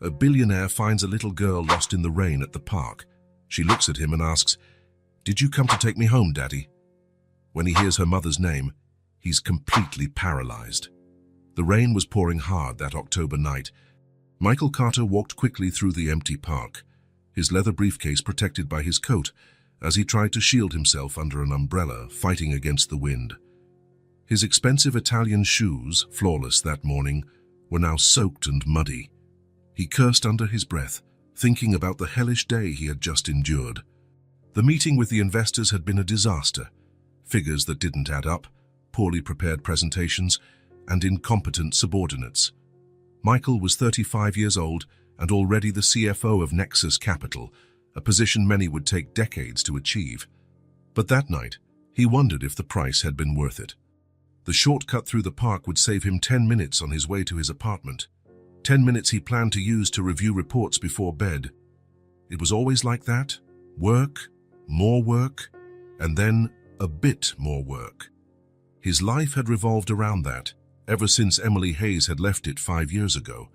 A billionaire finds a little girl lost in the rain at the park. She looks at him and asks, "Did you come to take me home, Daddy?" When he hears her mother's name, he's completely paralyzed. The rain was pouring hard that October night. Michael Carter walked quickly through the empty park, his leather briefcase protected by his coat, as he tried to shield himself under an umbrella, fighting against the wind. His expensive Italian shoes, flawless that morning, were now soaked and muddy. He cursed under his breath, thinking about the hellish day he had just endured. The meeting with the investors had been a disaster. Figures that didn't add up, poorly prepared presentations, and incompetent subordinates. Michael was 35 years old and already the CFO of Nexus Capital, a position many would take decades to achieve. But that night, he wondered if the price had been worth it. The shortcut through the park would save him 10 minutes on his way to his apartment. 10 minutes he planned to use to review reports before bed. It was always like that. Work, more work, and then a bit more work. His life had revolved around that, ever since Emily Hayes had left it 5 years ago.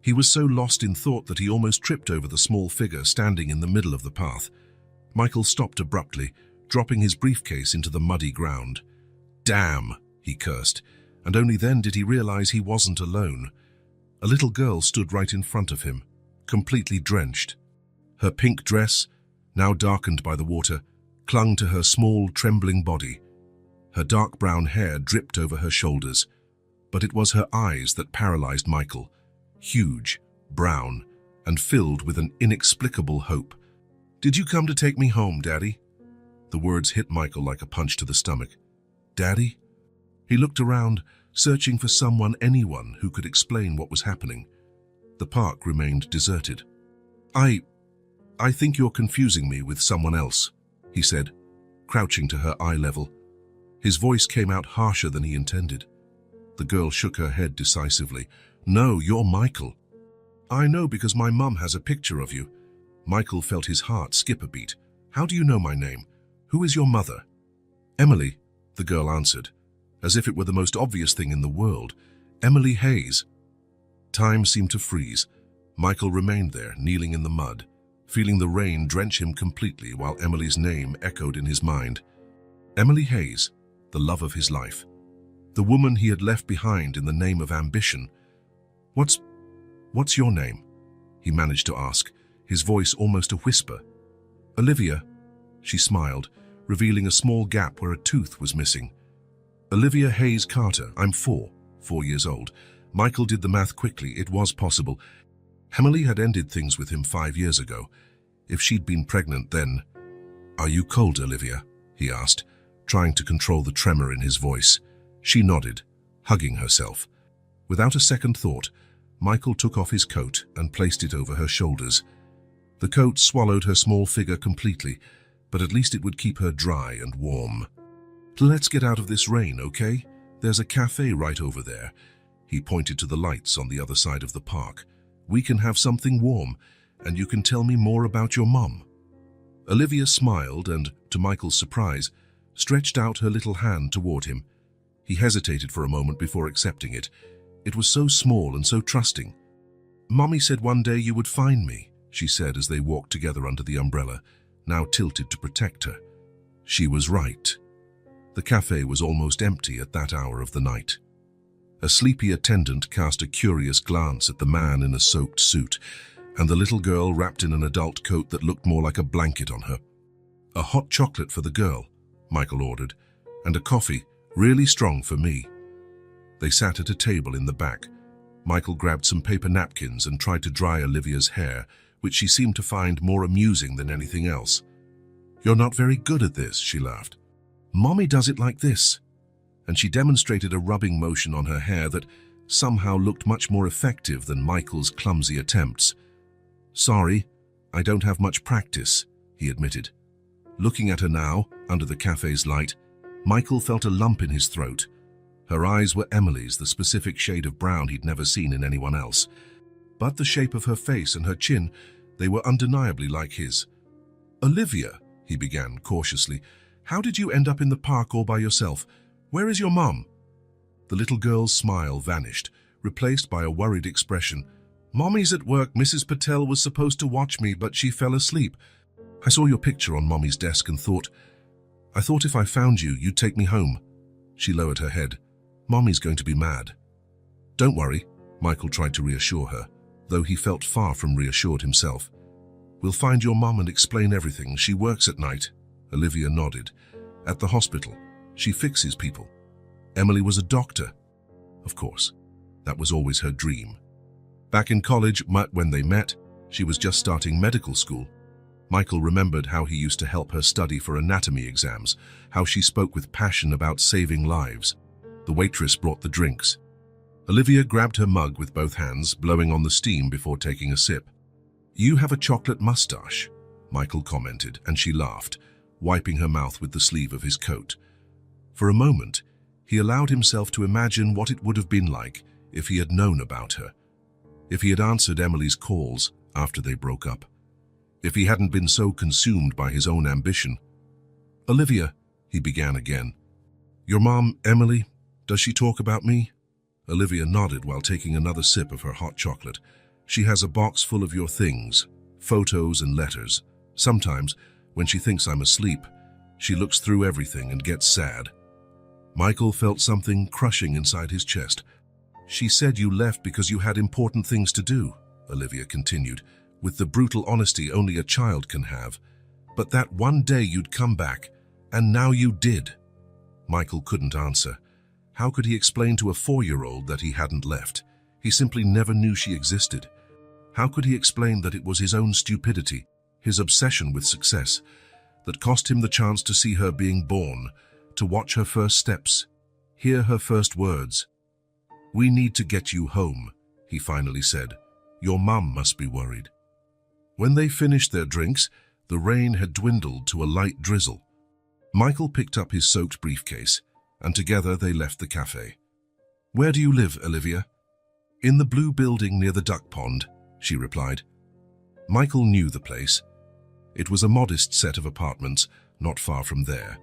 He was so lost in thought that he almost tripped over the small figure standing in the middle of the path. Michael stopped abruptly, dropping his briefcase into the muddy ground. "Damn," he cursed, and only then did he realize he wasn't alone. A little girl stood right in front of him, completely drenched. Her pink dress, now darkened by the water, clung to her small, trembling body. Her dark brown hair dripped over her shoulders, but it was her eyes that paralyzed Michael, huge, brown, and filled with an inexplicable hope. "Did you come to take me home, Daddy?" The words hit Michael like a punch to the stomach. "Daddy?" He looked around, searching for anyone who could explain what was happening. The park remained deserted. I think you're confusing me with someone else," he said, crouching to her eye level. His voice came out harsher than he intended. The girl shook her head decisively. "No, you're Michael." "I know because my mum has a picture of you." Michael felt his heart skip a beat. "How do you know my name? Who is your mother?" "Emily," the girl answered, as if it were the most obvious thing in the world. "Emily Hayes." Time seemed to freeze. Michael remained there, kneeling in the mud, feeling the rain drench him completely while Emily's name echoed in his mind. Emily Hayes, the love of his life. The woman he had left behind in the name of ambition. What's your name?" he managed to ask, his voice almost a whisper. "Olivia," she smiled, revealing a small gap where a tooth was missing. "Olivia Hayes Carter. I'm 4 years old." Michael did the math quickly. It was possible. Emily had ended things with him 5 years ago. If she'd been pregnant then... "Are you cold, Olivia?" he asked, trying to control the tremor in his voice. She nodded, hugging herself. Without a second thought, Michael took off his coat and placed it over her shoulders. The coat swallowed her small figure completely, but at least it would keep her dry and warm. "Let's get out of this rain, okay? There's a cafe right over there." He pointed to the lights on the other side of the park. "We can have something warm, and you can tell me more about your mom." Olivia smiled and, to Michael's surprise, stretched out her little hand toward him. He hesitated for a moment before accepting it. It was so small and so trusting. "Mommy said one day you would find me," she said as they walked together under the umbrella, now tilted to protect her. She was right. The cafe was almost empty at that hour of the night. A sleepy attendant cast a curious glance at the man in a soaked suit, and the little girl wrapped in an adult coat that looked more like a blanket on her. "A hot chocolate for the girl," Michael ordered, "and a coffee, really strong for me." They sat at a table in the back. Michael grabbed some paper napkins and tried to dry Olivia's hair, which she seemed to find more amusing than anything else. "You're not very good at this," she laughed. "Mommy does it like this." And she demonstrated a rubbing motion on her hair that somehow looked much more effective than Michael's clumsy attempts. "Sorry, I don't have much practice," he admitted. Looking at her now, under the cafe's light, Michael felt a lump in his throat. Her eyes were Emily's, the specific shade of brown he'd never seen in anyone else. But the shape of her face and her chin, they were undeniably like his. "Olivia," he began cautiously, "how did you end up in the park all by yourself? Where is your mum?" The little girl's smile vanished, replaced by a worried expression. Mommy's at work. Mrs. Patel was supposed to watch me, but she fell asleep. I saw your picture on Mommy's desk and I thought if I found you, you'd take me home. She lowered her head. Mommy's going to be mad. Don't worry, Michael tried to reassure her, though he felt far from reassured himself. We'll find your mom and explain everything. She works at night. Olivia nodded. At the hospital. She fixes people. Emily was a doctor. Of course, that was always her dream. Back in college, when they met, she was just starting medical school. Michael remembered how he used to help her study for anatomy exams, how she spoke with passion about saving lives. The waitress brought the drinks. Olivia grabbed her mug with both hands, blowing on the steam before taking a sip. You have a chocolate mustache, Michael commented, and she laughed, wiping her mouth with the sleeve of his coat. For a moment, he allowed himself to imagine what it would have been like if he had known about her, if he had answered Emily's calls after they broke up, if he hadn't been so consumed by his own ambition. Olivia, he began again. Your mom, Emily, does she talk about me? Olivia nodded while taking another sip of her hot chocolate. She has a box full of your things, photos and letters. Sometimes, when she thinks I'm asleep, she looks through everything and gets sad. Michael felt something crushing inside his chest. She said you left because you had important things to do, Olivia continued, with the brutal honesty only a child can have. But that one day you'd come back, and now you did. Michael couldn't answer. How could he explain to a 4-year-old that he hadn't left? He simply never knew she existed. How could he explain that it was his own stupidity, his obsession with success, that cost him the chance to see her being born, to watch her first steps, hear her first words? We need to get you home, he finally said. Your mum must be worried. When they finished their drinks, the rain had dwindled to a light drizzle. Michael picked up his soaked briefcase, and together they left the cafe. Where do you live, Olivia? In the blue building near the duck pond, she replied. Michael knew the place. It was a modest set of apartments, not far from there.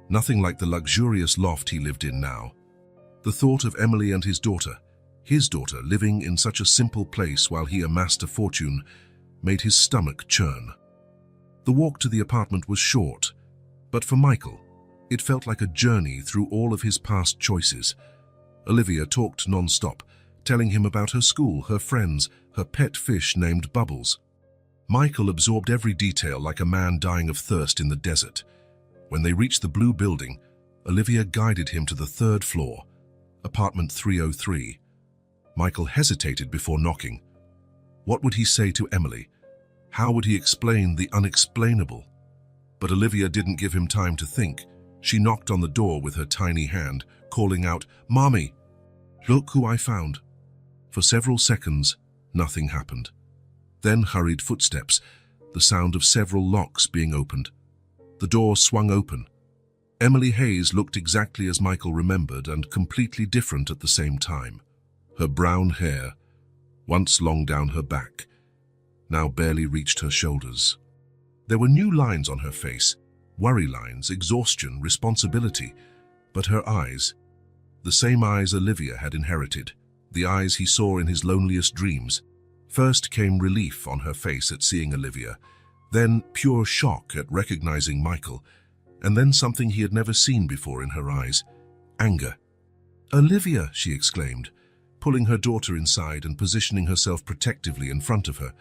Nothing like the luxurious loft he lived in now. The thought of Emily and his daughter, living in such a simple place while he amassed a fortune, made his stomach churn. The walk to the apartment was short, but for Michael, it felt like a journey through all of his past choices. Olivia talked non-stop, telling him about her school, her friends, her pet fish named Bubbles. Michael absorbed every detail like a man dying of thirst in the desert. When they reached the blue building, Olivia guided him to the 3rd floor, apartment 303. Michael hesitated before knocking. What would he say to Emily? How would he explain the unexplainable? But Olivia didn't give him time to think. She knocked on the door with her tiny hand, calling out, Mommy, look who I found. For several seconds, nothing happened. Then hurried footsteps, the sound of several locks being opened. The door swung open. Emily Hayes looked exactly as Michael remembered and completely different at the same time. Her brown hair, once long down her back, now barely reached her shoulders. There were new lines on her face, worry lines, exhaustion, responsibility, but her eyes, the same eyes Olivia had inherited, the eyes he saw in his loneliest dreams. First came relief on her face at seeing Olivia, then pure shock at recognizing Michael, and then something he had never seen before in her eyes, anger. Olivia, she exclaimed, pulling her daughter inside and positioning herself protectively in front of her.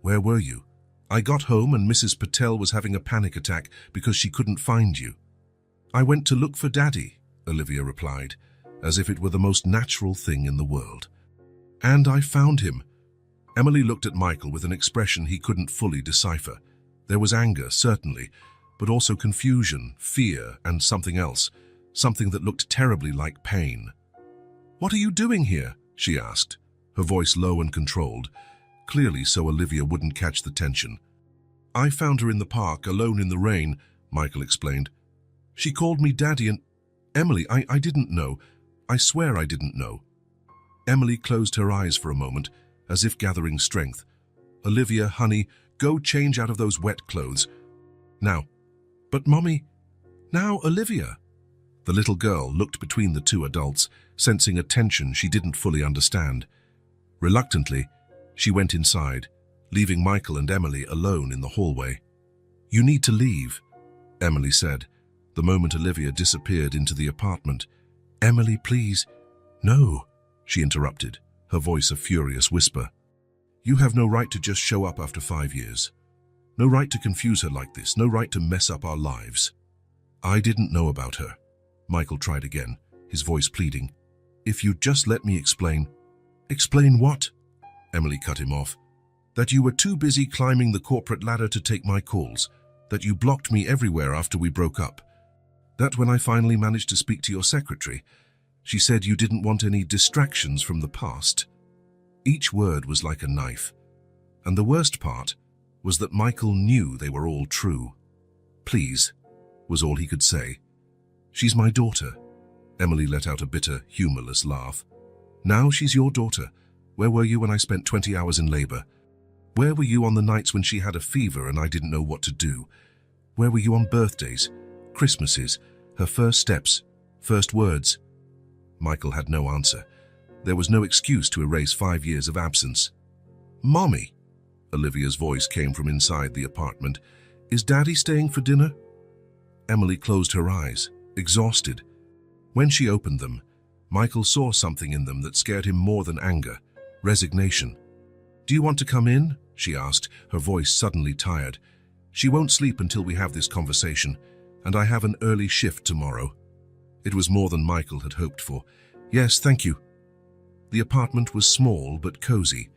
Where were you? I got home and Mrs. Patel was having a panic attack because she couldn't find you. I went to look for Daddy, Olivia replied, as if it were the most natural thing in the world. And I found him. Emily looked at Michael with an expression he couldn't fully decipher. There was anger, certainly, but also confusion, fear, and something else, something that looked terribly like pain. What are you doing here? She asked, her voice low and controlled, clearly so Olivia wouldn't catch the tension. I found her in the park, alone in the rain, Michael explained. She called me Daddy and... Emily, I didn't know. I swear I didn't know. Emily closed her eyes for a moment, as if gathering strength. Olivia, honey, go change out of those wet clothes. Now. But Mommy... Now, Olivia. The little girl looked between the two adults, sensing a tension she didn't fully understand. Reluctantly, She went inside, leaving Michael and Emily alone in the hallway. "You need to leave," Emily said, the moment Olivia disappeared into the apartment. "Emily, please." "No," she interrupted, her voice a furious whisper. "You have no right to just show up after 5 years. No right to confuse her like this, no right to mess up our lives." "I didn't know about her," Michael tried again, his voice pleading. "If you'd just let me explain." "Explain what?" Emily cut him off. "That you were too busy climbing the corporate ladder to take my calls, that you blocked me everywhere after we broke up. That when I finally managed to speak to your secretary, she said you didn't want any distractions from the past." Each word was like a knife, and the worst part was that Michael knew they were all true. "Please," was all he could say. "She's my daughter." Emily let out a bitter, humorless laugh. "Now she's your daughter. Where were you when I spent 20 hours in labor? Where were you on the nights when she had a fever and I didn't know what to do? Where were you on birthdays, Christmases, her first steps, first words?" Michael had no answer. There was no excuse to erase 5 years of absence. "Mommy," Olivia's voice came from inside the apartment. "Is Daddy staying for dinner?" Emily closed her eyes, exhausted. When she opened them, Michael saw something in them that scared him more than anger, resignation. "Do you want to come in?" she asked, her voice suddenly tired. "She won't sleep until we have this conversation, and I have an early shift tomorrow." It was more than Michael had hoped for. "Yes, thank you." The apartment was small but cozy.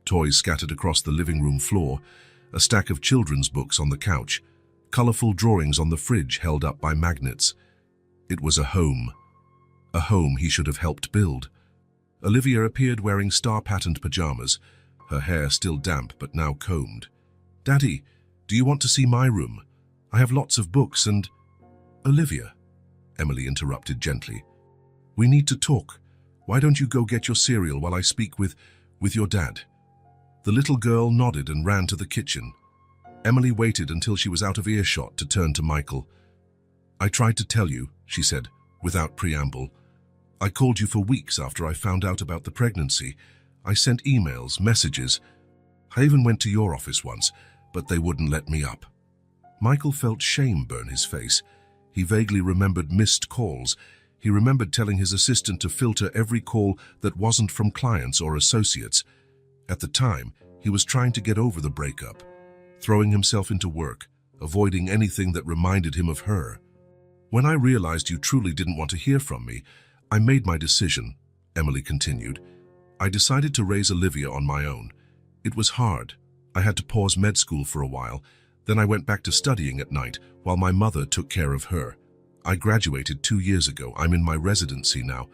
Toys scattered across the living room floor, a stack of children's books on the couch, colorful drawings on the fridge held up by magnets. It was a home he should have helped build. Olivia appeared wearing star-patterned pajamas, her hair still damp but now combed. "Daddy, do you want to see my room? I have lots of books and—" "Olivia," Emily interrupted gently. "We need to talk. Why don't you go get your cereal while I speak with your dad?" The little girl nodded and ran to the kitchen. Emily waited until she was out of earshot to turn to Michael. "I tried to tell you," she said, without preamble. "I called you for weeks after I found out about the pregnancy. I sent emails, messages. I even went to your office once, but they wouldn't let me up." Michael felt shame burn his face. He vaguely remembered missed calls. He remembered telling his assistant to filter every call that wasn't from clients or associates. At the time, he was trying to get over the breakup, throwing himself into work, avoiding anything that reminded him of her. "When I realized you truly didn't want to hear from me, I made my decision," Emily continued. "I decided to raise Olivia on my own. It was hard. I had to pause med school for a while. Then I went back to studying at night while my mother took care of her. I graduated 2 years ago. I'm in my residency now."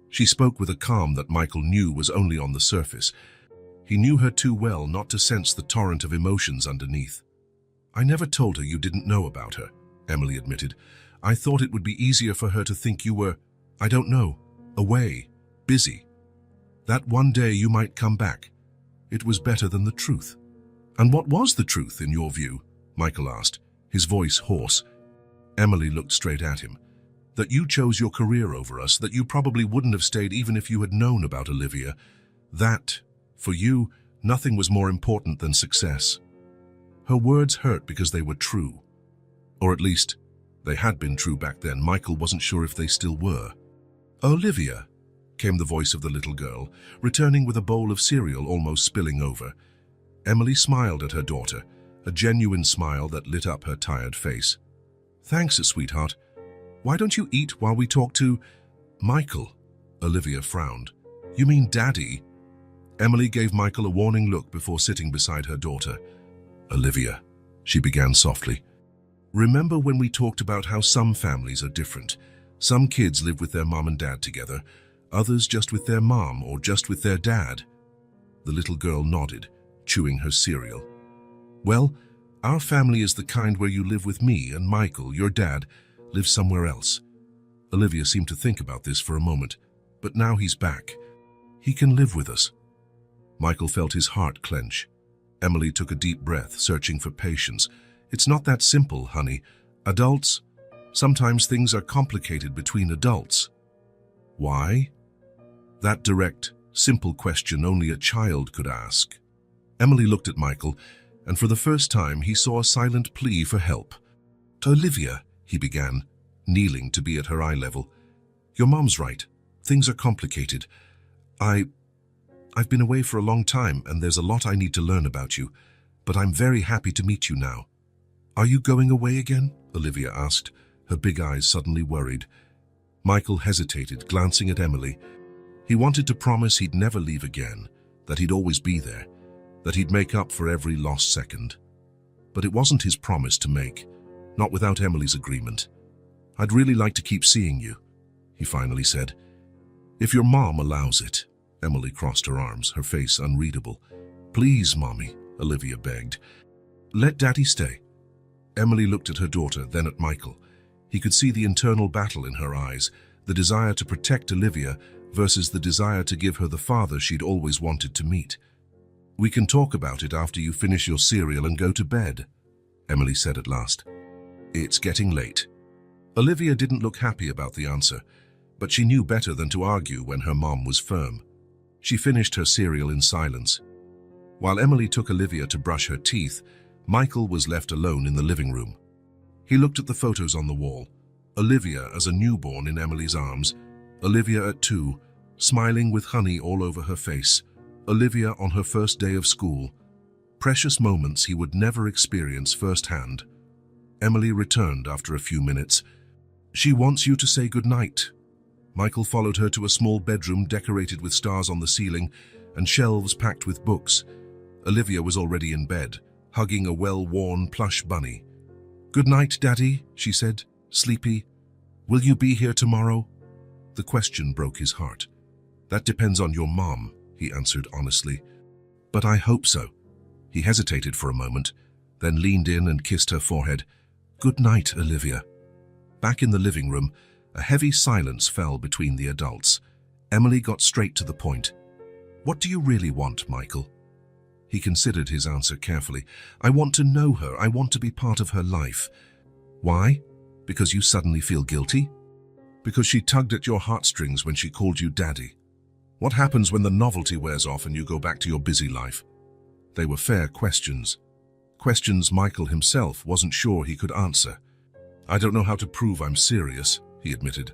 She spoke with a calm that Michael knew was only on the surface. He knew her too well not to sense the torrent of emotions underneath. "I never told her you didn't know about her," Emily admitted. "I thought it would be easier for her to think you were, I don't know, away, busy. That one day you might come back. It was better than the truth." "And what was the truth, in your view?" Michael asked, his voice hoarse. Emily looked straight at him. "That you chose your career over us, that you probably wouldn't have stayed even if you had known about Olivia. That, for you, nothing was more important than success." Her words hurt because they were true. Or at least, they had been true back then. Michael wasn't sure if they still were. "Olivia," came the voice of the little girl, returning with a bowl of cereal almost spilling over. Emily smiled at her daughter, a genuine smile that lit up her tired face. "Thanks, sweetheart. Why don't you eat while we talk to—" "Michael," Olivia frowned. "You mean Daddy?" Emily gave Michael a warning look before sitting beside her daughter. "Olivia," she began softly. "Remember when we talked about how some families are different? Some kids live with their mom and dad together, others just with their mom or just with their dad." The little girl nodded, chewing her cereal. "Well, our family is the kind where you live with me and Michael, your dad, lives somewhere else." Olivia seemed to think about this for a moment, but now he's back. He can live with us. Michael felt his heart clench. Emily took a deep breath, searching for patience. "It's not that simple, honey. Adults, sometimes things are complicated between adults." "Why?" That direct, simple question only a child could ask. Emily looked at Michael, and for the first time he saw a silent plea for help. "Olivia," he began, kneeling to be at her eye level. "Your mom's right. Things are complicated. I've been away for a long time, and there's a lot I need to learn about you, but I'm very happy to meet you now." "Are you going away again?" Olivia asked, her big eyes suddenly worried. Michael hesitated, glancing at Emily. He wanted to promise he'd never leave again, that he'd always be there, that he'd make up for every lost second. But it wasn't his promise to make, not without Emily's agreement. "I'd really like to keep seeing you," he finally said. "If your mom allows it." Emily crossed her arms, her face unreadable. "Please, Mommy," Olivia begged. "Let Daddy stay." Emily looked at her daughter, then at Michael. He could see the internal battle in her eyes, the desire to protect Olivia versus the desire to give her the father she'd always wanted to meet. "We can talk about it after you finish your cereal and go to bed," Emily said at last. "It's getting late." Olivia didn't look happy about the answer, but she knew better than to argue when her mom was firm. She finished her cereal in silence. While Emily took Olivia to brush her teeth, Michael was left alone in the living room. He looked at the photos on the wall. Olivia as a newborn in Emily's arms, Olivia at 2, smiling with honey all over her face, Olivia on her first day of school. Precious moments he would never experience firsthand. Emily returned after a few minutes. "She wants you to say goodnight." Michael followed her to a small bedroom decorated with stars on the ceiling and shelves packed with books. Olivia was already in bed, hugging a well-worn plush bunny. "Good night, Daddy," she said, sleepy. "Will you be here tomorrow?" The question broke his heart. "That depends on your mom," he answered honestly. "But I hope so." He hesitated for a moment, then leaned in and kissed her forehead. "Good night, Olivia." Back in the living room, a heavy silence fell between the adults. Emily got straight to the point. "What do you really want, Michael?" He considered his answer carefully. "I want to know her. I want to be part of her life." "Why? Because you suddenly feel guilty?" "Because she tugged at your heartstrings when she called you Daddy." "What happens when the novelty wears off and you go back to your busy life?" They were fair questions. Questions Michael himself wasn't sure he could answer. "I don't know how to prove I'm serious," he admitted.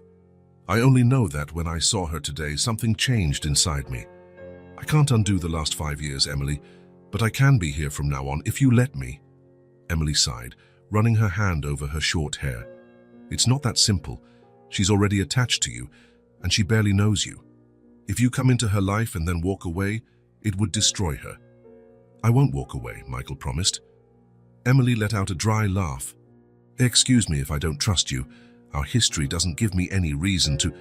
"I only know that when I saw her today, something changed inside me. I can't undo the last 5 years, Emily, but I can be here from now on if you let me." Emily sighed, running her hand over her short hair. "It's not that simple. She's already attached to you, and she barely knows you. If you come into her life and then walk away, it would destroy her." "I won't walk away," Michael promised. Emily let out a dry laugh. "Excuse me if I don't trust you. Our history doesn't give me any reason to—"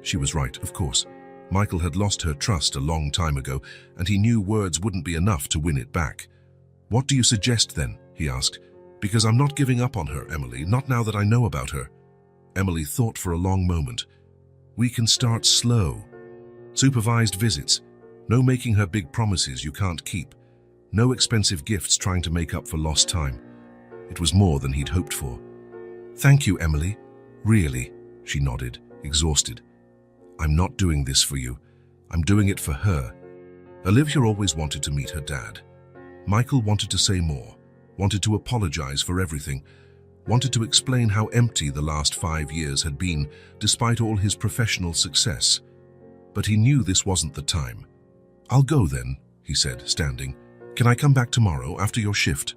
She was right, of course. Michael had lost her trust a long time ago, and he knew words wouldn't be enough to win it back. "What do you suggest then?" he asked. "Because I'm not giving up on her, Emily, not now that I know about her." Emily thought for a long moment. "We can start slow. Supervised visits. No making her big promises you can't keep. No expensive gifts trying to make up for lost time." It was more than he'd hoped for. "Thank you, Emily. Really," she nodded, exhausted. "I'm not doing this for you. I'm doing it for her." Olivia always wanted to meet her dad. Michael wanted to say more, wanted to apologize for everything, wanted to explain how empty the last 5 years had been, despite all his professional success. But he knew this wasn't the time. "I'll go then," he said, standing. "Can I come back tomorrow after your shift?"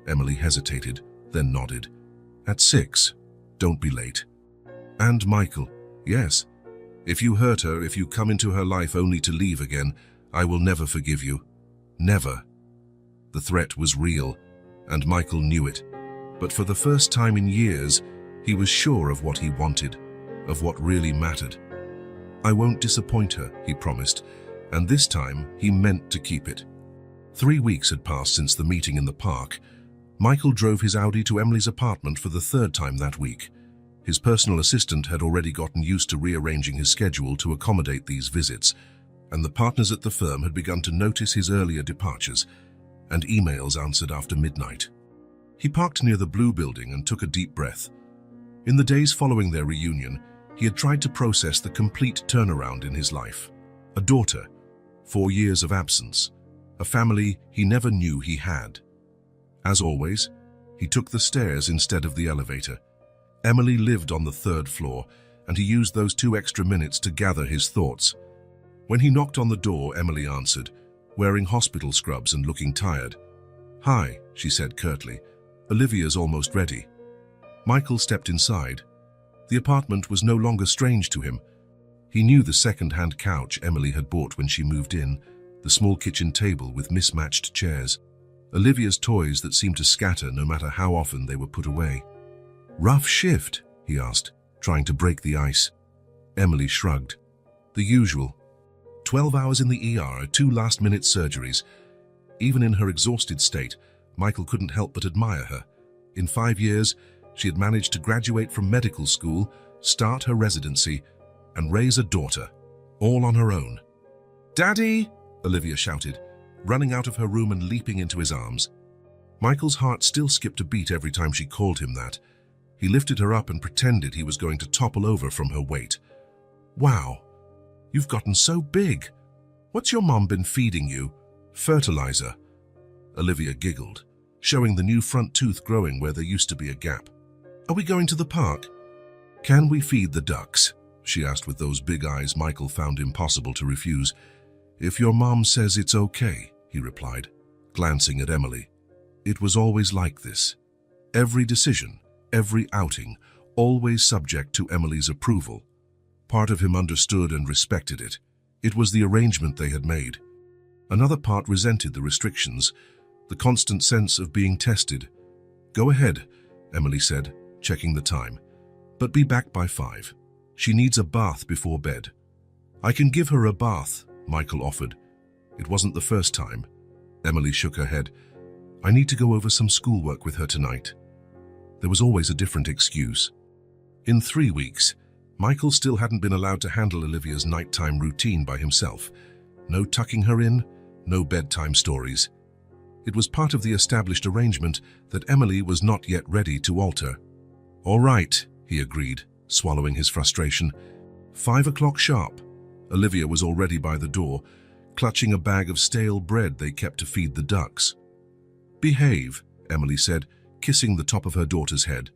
Emily hesitated, then nodded. "At 6. Don't be late." "And Michael, yes. If you hurt her, if you come into her life only to leave again, I will never forgive you. Never." The threat was real, and Michael knew it. But for the first time in years, he was sure of what he wanted, of what really mattered. "I won't disappoint her," he promised, and this time he meant to keep it. 3 weeks had passed since the meeting in the park. Michael drove his Audi to Emily's apartment for the 3rd time that week. His personal assistant had already gotten used to rearranging his schedule to accommodate these visits, and the partners at the firm had begun to notice his earlier departures and emails answered after midnight. He parked near the Blue Building and took a deep breath. In the days following their reunion, he had tried to process the complete turnaround in his life. A daughter, 4 years of absence, a family he never knew he had. As always, he took the stairs instead of the elevator. Emily lived on the 3rd floor, and he used those 2 extra minutes to gather his thoughts. When he knocked on the door, Emily answered, wearing hospital scrubs and looking tired. "Hi," she said curtly. "Olivia's almost ready." Michael stepped inside. The apartment was no longer strange to him. He knew the second-hand couch Emily had bought when she moved in, the small kitchen table with mismatched chairs, Olivia's toys that seemed to scatter no matter how often they were put away. "Rough shift?" he asked, trying to break the ice. Emily shrugged. "The usual. 12 hours in the ER, 2 last-minute surgeries." Even in her exhausted state, Michael couldn't help but admire her. In 5 years, she had managed to graduate from medical school, start her residency, and raise a daughter, all on her own. "Daddy!" Olivia shouted, running out of her room and leaping into his arms. Michael's heart still skipped a beat every time she called him that. He lifted her up and pretended he was going to topple over from her weight. "Wow, you've gotten so big. What's your mom been feeding you? Fertilizer?" Olivia giggled, showing the new front tooth growing where there used to be a gap. "Are we going to the park?" "Can we feed the ducks?" she asked with those big eyes Michael found impossible to refuse. "If your mom says it's okay," he replied, glancing at Emily. It was always like this. Every decision, every outing, always subject to Emily's approval. Part of him understood and respected it. It was the arrangement they had made. Another part resented the restrictions, the constant sense of being tested. "Go ahead," Emily said, checking the time. "But be back by 5. She needs a bath before bed." "I can give her a bath," Michael offered. It wasn't the first time. Emily shook her head. "I need to go over some schoolwork with her tonight." There was always a different excuse. In 3 weeks, Michael still hadn't been allowed to handle Olivia's nighttime routine by himself. No tucking her in, no bedtime stories. It was part of the established arrangement that Emily was not yet ready to alter. "All right," he agreed, swallowing his frustration. 5 o'clock sharp. Olivia was already by the door, clutching a bag of stale bread they kept to feed the ducks. "Behave," Emily said, kissing the top of her daughter's head.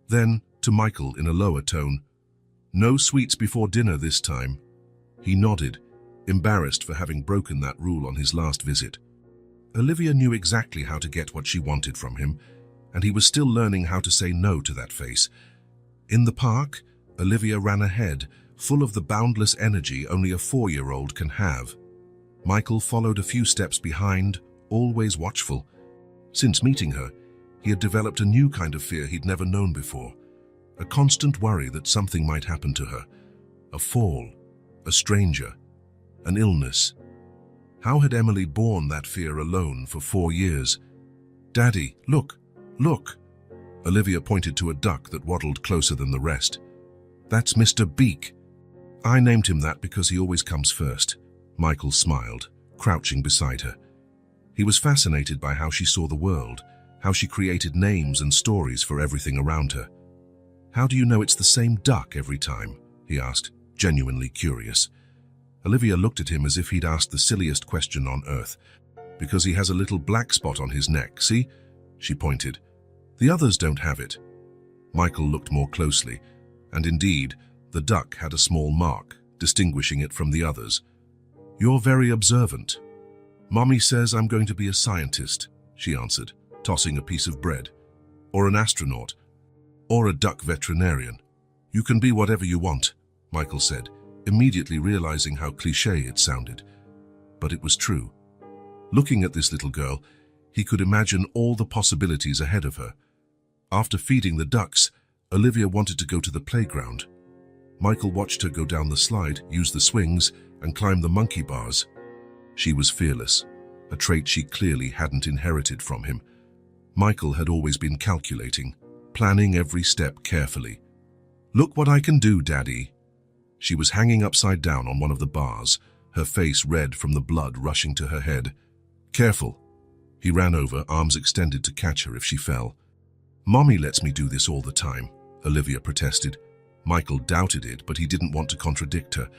Then, to Michael in a lower tone, "No sweets before dinner this time." He nodded, embarrassed for having broken that rule on his last visit. Olivia knew exactly how to get what she wanted from him, and he was still learning how to say no to that face. In the park, Olivia ran ahead, full of the boundless energy only a 4-year-old can have. Michael followed a few steps behind, always watchful. Since meeting her, he had developed a new kind of fear he'd never known before, a constant worry that something might happen to her. A fall, a stranger, an illness. How had Emily borne that fear alone for 4 years? "Daddy, look, look!" Olivia pointed to a duck that waddled closer than the rest. "That's Mr. Beak." "I named him that because he always comes first." Michael smiled, crouching beside her. He was fascinated by how she saw the world, how she created names and stories for everything around her. "How do you know it's the same duck every time?" he asked, genuinely curious. Olivia looked at him as if he'd asked the silliest question on earth. "Because he has a little black spot on his neck, see?" she pointed. "The others don't have it." Michael looked more closely, and indeed, the duck had a small mark, distinguishing it from the others. "You're very observant." "Mommy says I'm going to be a scientist," she answered, tossing a piece of bread. "Or an astronaut. Or a duck veterinarian." "You can be whatever you want," Michael said, immediately realizing how cliché it sounded. But it was true. Looking at this little girl, he could imagine all the possibilities ahead of her. After feeding the ducks, Olivia wanted to go to the playground. Michael watched her go down the slide, use the swings, and climb the monkey bars. She was fearless, a trait she clearly hadn't inherited from him. Michael had always been calculating, planning every step carefully. "Look what I can do, Daddy." She was hanging upside down on one of the bars, her face red from the blood rushing to her head. "Careful." He ran over, arms extended to catch her if she fell. "Mommy lets me do this all the time," Olivia protested. Michael doubted it, but he didn't want to contradict her.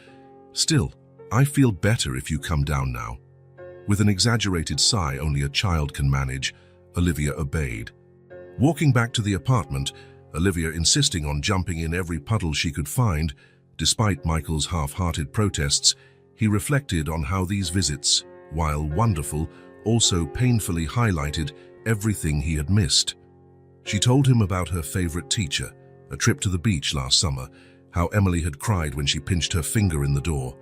"Still, I feel better if you come down now." With an exaggerated sigh only a child can manage, Olivia obeyed. Walking back to the apartment, Olivia insisting on jumping in every puddle she could find, despite Michael's half-hearted protests, he reflected on how these visits, while wonderful, also painfully highlighted everything he had missed. She told him about her favorite teacher, a trip to the beach last summer, how Emily had cried when she pinched her finger in the door.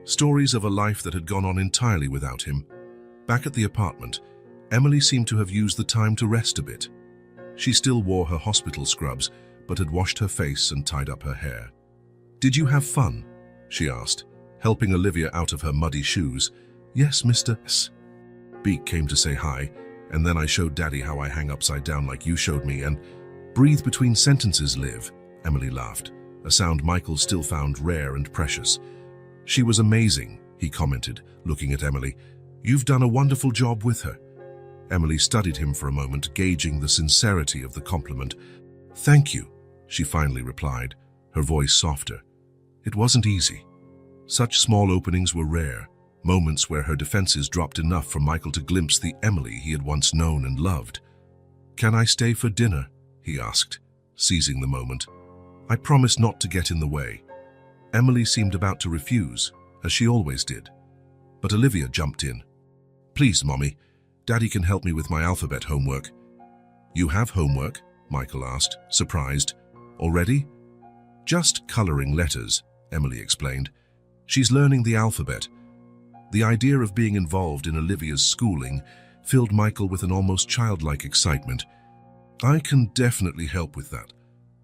Stories of a life that had gone on entirely without him. Back at the apartment, Emily seemed to have used the time to rest a bit. She still wore her hospital scrubs, but had washed her face and tied up her hair. "Did you have fun?" she asked, helping Olivia out of her muddy shoes. "Yes, Mr. S." Beak came to say hi, and then I showed Daddy how I hang upside down like you showed me and breathe between sentences, Liv, Emily laughed, a sound Michael still found rare and precious. "She was amazing," he commented, looking at Emily. "You've done a wonderful job with her." Emily studied him for a moment, gauging the sincerity of the compliment. "Thank you," she finally replied, her voice softer. "It wasn't easy." Such small openings were rare, moments where her defenses dropped enough for Michael to glimpse the Emily he had once known and loved. "Can I stay for dinner?" he asked, seizing the moment. "I promise not to get in the way." Emily seemed about to refuse, as she always did. But Olivia jumped in. "Please, Mommy, Daddy can help me with my alphabet homework." "You have homework?" Michael asked, surprised. "Already?" "Just coloring letters," Emily explained. "She's learning the alphabet." The idea of being involved in Olivia's schooling filled Michael with an almost childlike excitement. "I can definitely help with that."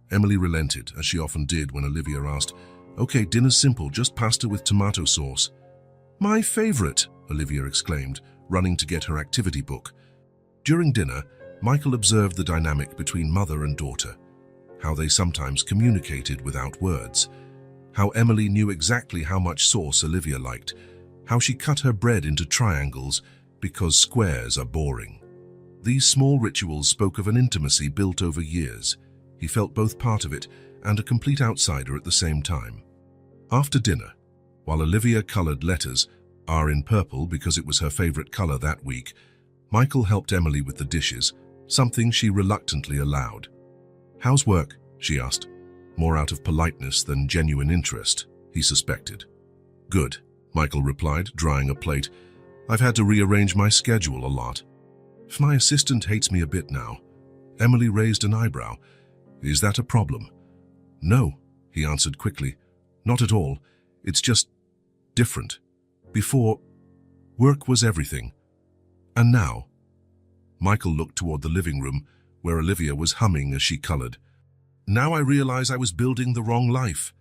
Emily relented, as she often did when Olivia asked, "Okay, dinner's simple, just pasta with tomato sauce." "My favorite," Olivia exclaimed, running to get her activity book. During dinner, Michael observed the dynamic between mother and daughter, how they sometimes communicated without words, how Emily knew exactly how much sauce Olivia liked, how she cut her bread into triangles because squares are boring. These small rituals spoke of an intimacy built over years. He felt both part of it and a complete outsider at the same time. After dinner, while Olivia colored letters, R in purple because it was her favorite color that week, Michael helped Emily with the dishes, something she reluctantly allowed. "How's work?" she asked, more out of politeness than genuine interest, he suspected. "Good," Michael replied, drying a plate. "I've had to rearrange my schedule a lot." "My assistant hates me a bit now." Emily raised an eyebrow. "Is that a problem?" "No," he answered quickly. "Not at all. It's just different. Before, work was everything. And now?" Michael looked toward the living room, where Olivia was humming as she colored. "Now I realize I was building the wrong life."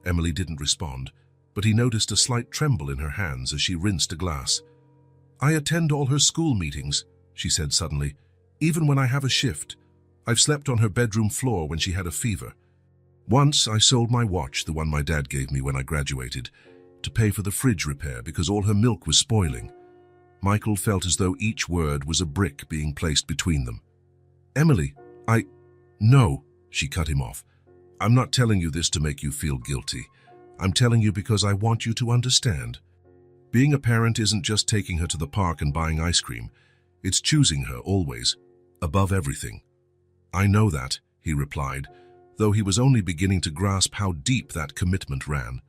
Emily didn't respond, but he noticed a slight tremble in her hands as she rinsed a glass. "I attend all her school meetings," she said suddenly, "even when I have a shift. I've slept on her bedroom floor when she had a fever. Once I sold my watch, the one my dad gave me when I graduated, to pay for the fridge repair because all her milk was spoiling." Michael felt as though each word was a brick being placed between them. "Emily, No," she cut him off. "I'm not telling you this to make you feel guilty. I'm telling you because I want you to understand. Being a parent isn't just taking her to the park and buying ice cream. It's choosing her always, above everything." "I know that," he replied, though he was only beginning to grasp how deep that commitment ran.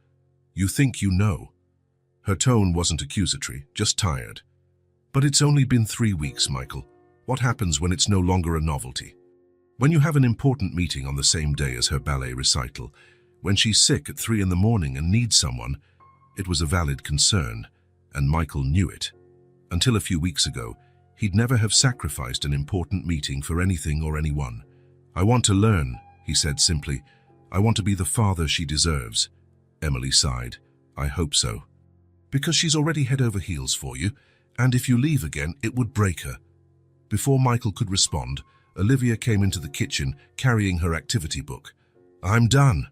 "You think you know." Her tone wasn't accusatory, just tired. "But it's only been 3 weeks, Michael. What happens when it's no longer a novelty? When you have an important meeting on the same day as her ballet recital, when she's sick at 3 in the morning and needs someone?" It was a valid concern, and Michael knew it. Until a few weeks ago, he'd never have sacrificed an important meeting for anything or anyone. "I want to learn," he said simply. "I want to be the father she deserves." Emily sighed. "I hope so." "Because she's already head over heels for you, and if you leave again, it would break her." Before Michael could respond, Olivia came into the kitchen carrying her activity book. "I'm done.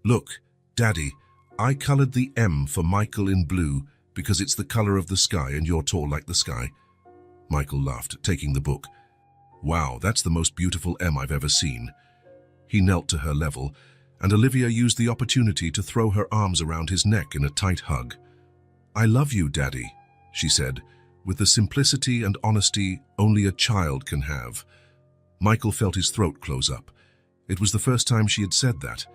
Look, Daddy, I colored the M for Michael in blue because it's the color of the sky and you're tall like the sky." Michael laughed, taking the book. "Wow, that's the most beautiful M I've ever seen." He knelt to her level, and Olivia used the opportunity to throw her arms around his neck in a tight hug. "I love you, Daddy," she said, with the simplicity and honesty only a child can have. Michael felt his throat close up. It was the first time she had said that.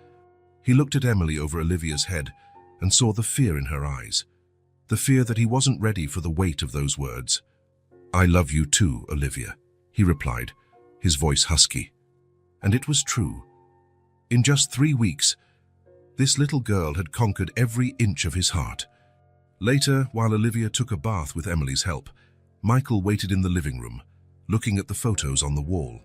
He looked at Emily over Olivia's head and saw the fear in her eyes, the fear that he wasn't ready for the weight of those words. "I love you too, Olivia," he replied, his voice husky. And it was true. In just 3 weeks, this little girl had conquered every inch of his heart. Later, while Olivia took a bath with Emily's help, Michael waited in the living room, looking at the photos on the wall.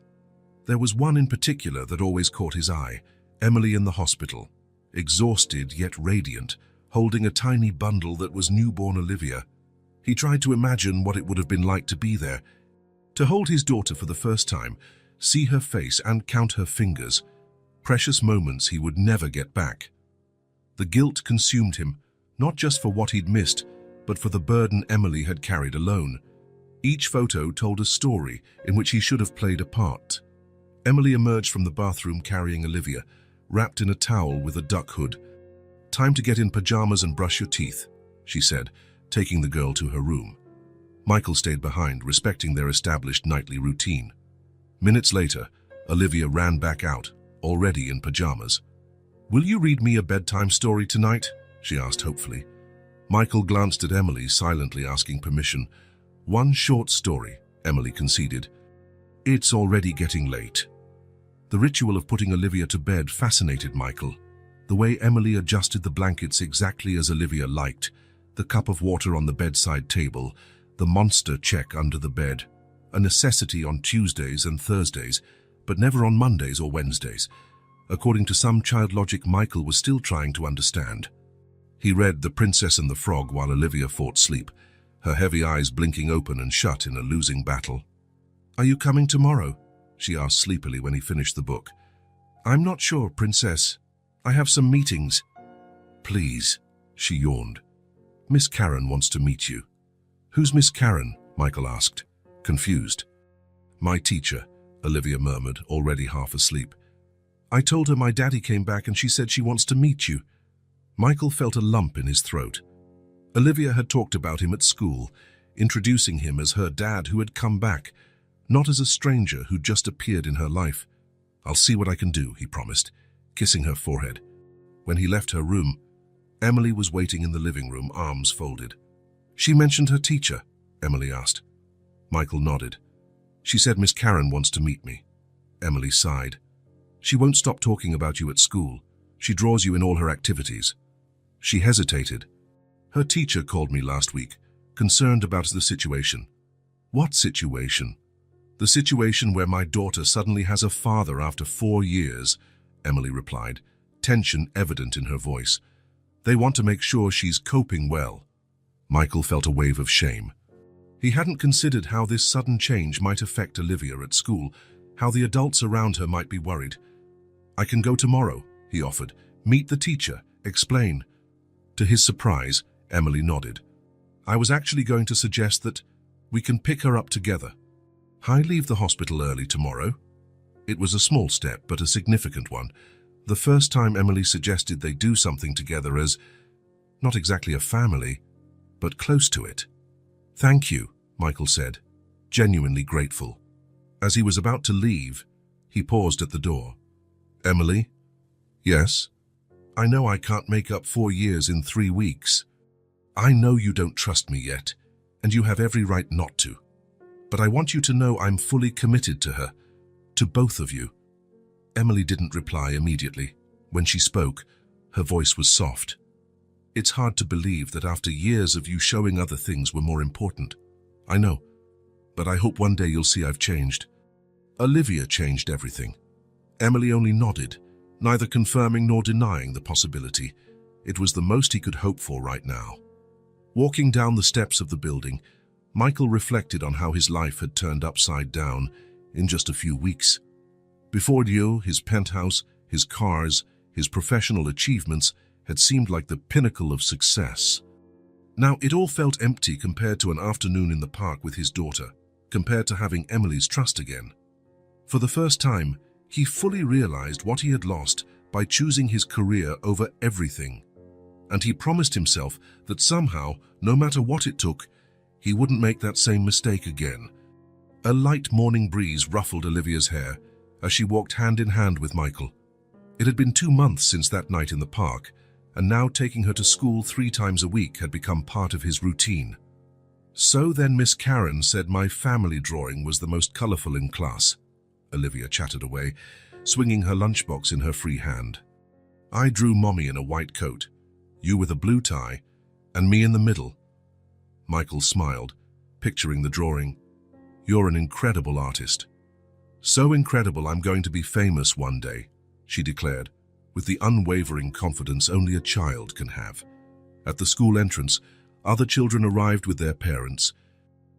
There was one in particular that always caught his eye, Emily in the hospital, exhausted yet radiant, holding a tiny bundle that was newborn Olivia. He tried to imagine what it would have been like to be there, to hold his daughter for the first time, see her face and count her fingers, precious moments he would never get back. The guilt consumed him, not just for what he'd missed, but for the burden Emily had carried alone. Each photo told a story in which he should have played a part. Emily emerged from the bathroom carrying Olivia, wrapped in a towel with a duck hood. "Time to get in pajamas and brush your teeth," she said, taking the girl to her room. Michael stayed behind, respecting their established nightly routine. Minutes later, Olivia ran back out, already in pajamas. "Will you read me a bedtime story tonight?" she asked hopefully. Michael glanced at Emily, silently asking permission. "One short story," Emily conceded. "It's already getting late." The ritual of putting Olivia to bed fascinated Michael. The way Emily adjusted the blankets exactly as Olivia liked, the cup of water on the bedside table, the monster check under the bed, a necessity on Tuesdays and Thursdays, but never on Mondays or Wednesdays. According to some child logic Michael was still trying to understand. He read The Princess and the Frog while Olivia fought sleep, her heavy eyes blinking open and shut in a losing battle. "Are you coming tomorrow?" she asked sleepily when he finished the book. "I'm not sure, Princess. I have some meetings." "Please," she yawned. "Miss Karen wants to meet you." "Who's Miss Karen?" Michael asked, confused. "My teacher," Olivia murmured, already half asleep. "I told her my daddy came back and she said she wants to meet you." Michael felt a lump in his throat. Olivia had talked about him at school, introducing him as her dad who had come back, not as a stranger who just appeared in her life. "I'll see what I can do," he promised, kissing her forehead. When he left her room, Emily was waiting in the living room, arms folded. "She mentioned her teacher?" Emily asked. Michael nodded. "She said Miss Karen wants to meet me." Emily sighed. "She won't stop talking about you at school. She draws you in all her activities." She hesitated. "Her teacher called me last week, concerned about the situation." "What situation?" "The situation where my daughter suddenly has a father after 4 years," Emily replied, tension evident in her voice. "They want to make sure she's coping well." Michael felt a wave of shame. He hadn't considered how this sudden change might affect Olivia at school, how the adults around her might be worried. "I can go tomorrow," he offered. "Meet the teacher, explain." To his surprise, Emily nodded. "I was actually going to suggest that we can pick her up together. I leave the hospital early tomorrow." It was a small step, but a significant one. The first time Emily suggested they do something together as, not exactly a family, but close to it. "Thank you," Michael said, genuinely grateful. As he was about to leave, he paused at the door. "Emily?" "Yes?" "I know I can't make up 4 years in 3 weeks. I know you don't trust me yet, and you have every right not to. But I want you to know I'm fully committed to her, to both of you." Emily didn't reply immediately. When she spoke, her voice was soft. "It's hard to believe that after years of you showing other things were more important. I know, but I hope one day you'll see I've changed." Olivia changed everything. Emily only nodded, neither confirming nor denying the possibility. It was the most he could hope for right now. Walking down the steps of the building, Michael reflected on how his life had turned upside down in just a few weeks. Before Dio, his penthouse, his cars, his professional achievements had seemed like the pinnacle of success. Now it all felt empty compared to an afternoon in the park with his daughter, compared to having Emily's trust again. For the first time, he fully realized what he had lost by choosing his career over everything. and he promised himself that somehow, no matter what it took, he wouldn't make that same mistake again. A light morning breeze ruffled Olivia's hair as she walked hand in hand with Michael. It had been 2 months since that night in the park, and now taking her to school 3 times a week had become part of his routine. "So then Miss Karen said my family drawing was the most colourful in class," Olivia chattered away, swinging her lunchbox in her free hand. "I drew Mommy in a white coat, you with a blue tie, and me in the middle." Michael smiled, picturing the drawing. "You're an incredible artist." "So incredible I'm going to be famous one day," she declared, with the unwavering confidence only a child can have. At the school entrance, other children arrived with their parents.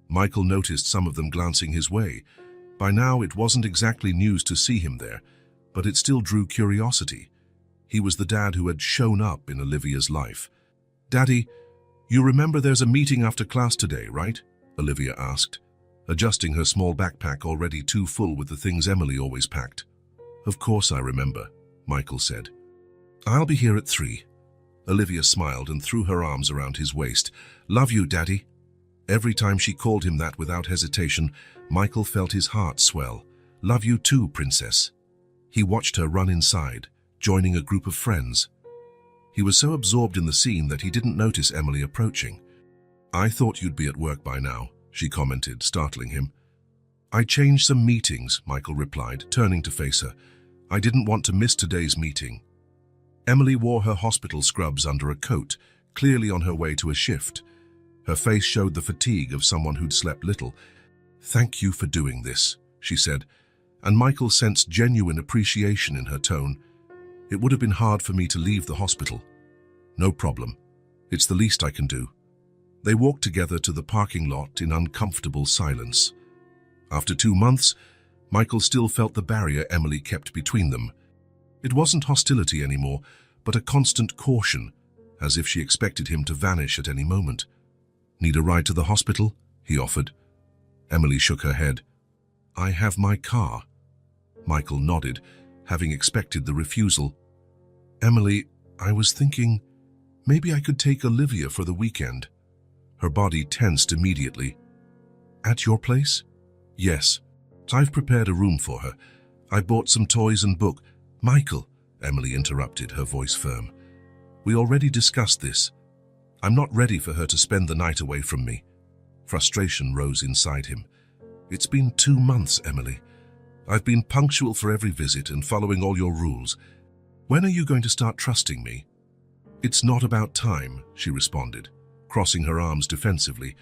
Michael noticed some of them glancing his way. By now, it wasn't exactly news to see him there, but it still drew curiosity. He was the dad who had shown up in Olivia's life. "Daddy, you remember there's a meeting after class today, right?" Olivia asked, adjusting her small backpack already too full with the things Emily always packed. "Of course I remember," Michael said. "I'll be here at 3. Olivia smiled and threw her arms around his waist. "Love you, Daddy." Every time she called him that without hesitation, Michael felt his heart swell. "Love you too, Princess." He watched her run inside, joining a group of friends. He was so absorbed in the scene that he didn't notice Emily approaching. "I thought you'd be at work by now," she commented, startling him. "I changed some meetings," Michael replied, turning to face her. "I didn't want to miss today's meeting." Emily wore her hospital scrubs under a coat, clearly on her way to a shift. Her face showed the fatigue of someone who'd slept little. "Thank you for doing this," she said, and Michael sensed genuine appreciation in her tone. "It would have been hard for me to leave the hospital." "No problem. It's the least I can do." They walked together to the parking lot in uncomfortable silence. After 2 months, Michael still felt the barrier Emily kept between them. It wasn't hostility anymore, but a constant caution, as if she expected him to vanish at any moment. "Need a ride to the hospital?" he offered. Emily shook her head. "I have my car." Michael nodded, having expected the refusal. "Emily, I was thinking, maybe I could take Olivia for the weekend." Her body tensed immediately. "At your place?" "Yes. I've prepared a room for her. I bought some toys and book." "Michael," Emily interrupted, her voice firm. "We already discussed this. I'm not ready for her to spend the night away from me." Frustration rose inside him. "It's been 2 months, Emily. I've been punctual for every visit and following all your rules. When are you going to start trusting me?" "It's not about time," she responded, crossing her arms defensively.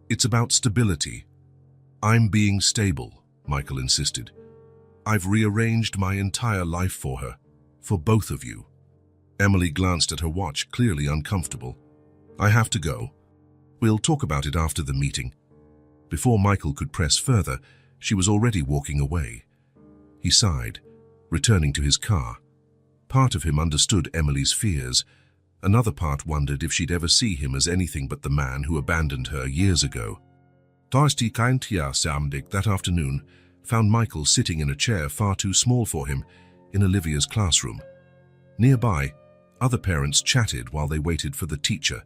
"It's about stability." "I'm being stable," Michael insisted. "I've rearranged my entire life for her, for both of you." Emily glanced at her watch, clearly uncomfortable. "I have to go. We'll talk about it after the meeting." Before Michael could press further, she was already walking away. He sighed, returning to his car. Part of him understood Emily's fears. Another part wondered if she'd ever see him as anything but the man who abandoned her years ago. That afternoon found Michael sitting in a chair far too small for him in Olivia's classroom. Nearby, other parents chatted while they waited for the teacher.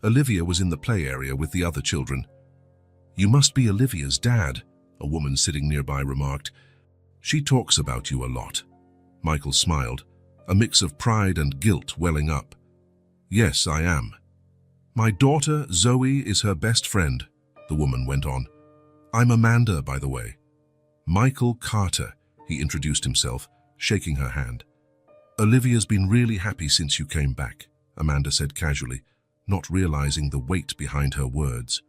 Olivia was in the play area with the other children. "You must be Olivia's dad," a woman sitting nearby remarked. "She talks about you a lot." Michael smiled, a mix of pride and guilt welling up. "Yes, I am. My daughter, Zoe, is her best friend," the woman went on. "I'm Amanda, by the way." "Michael Carter," he introduced himself, shaking her hand. "Olivia's been really happy since you came back," Amanda said casually, not realizing the weight behind her words.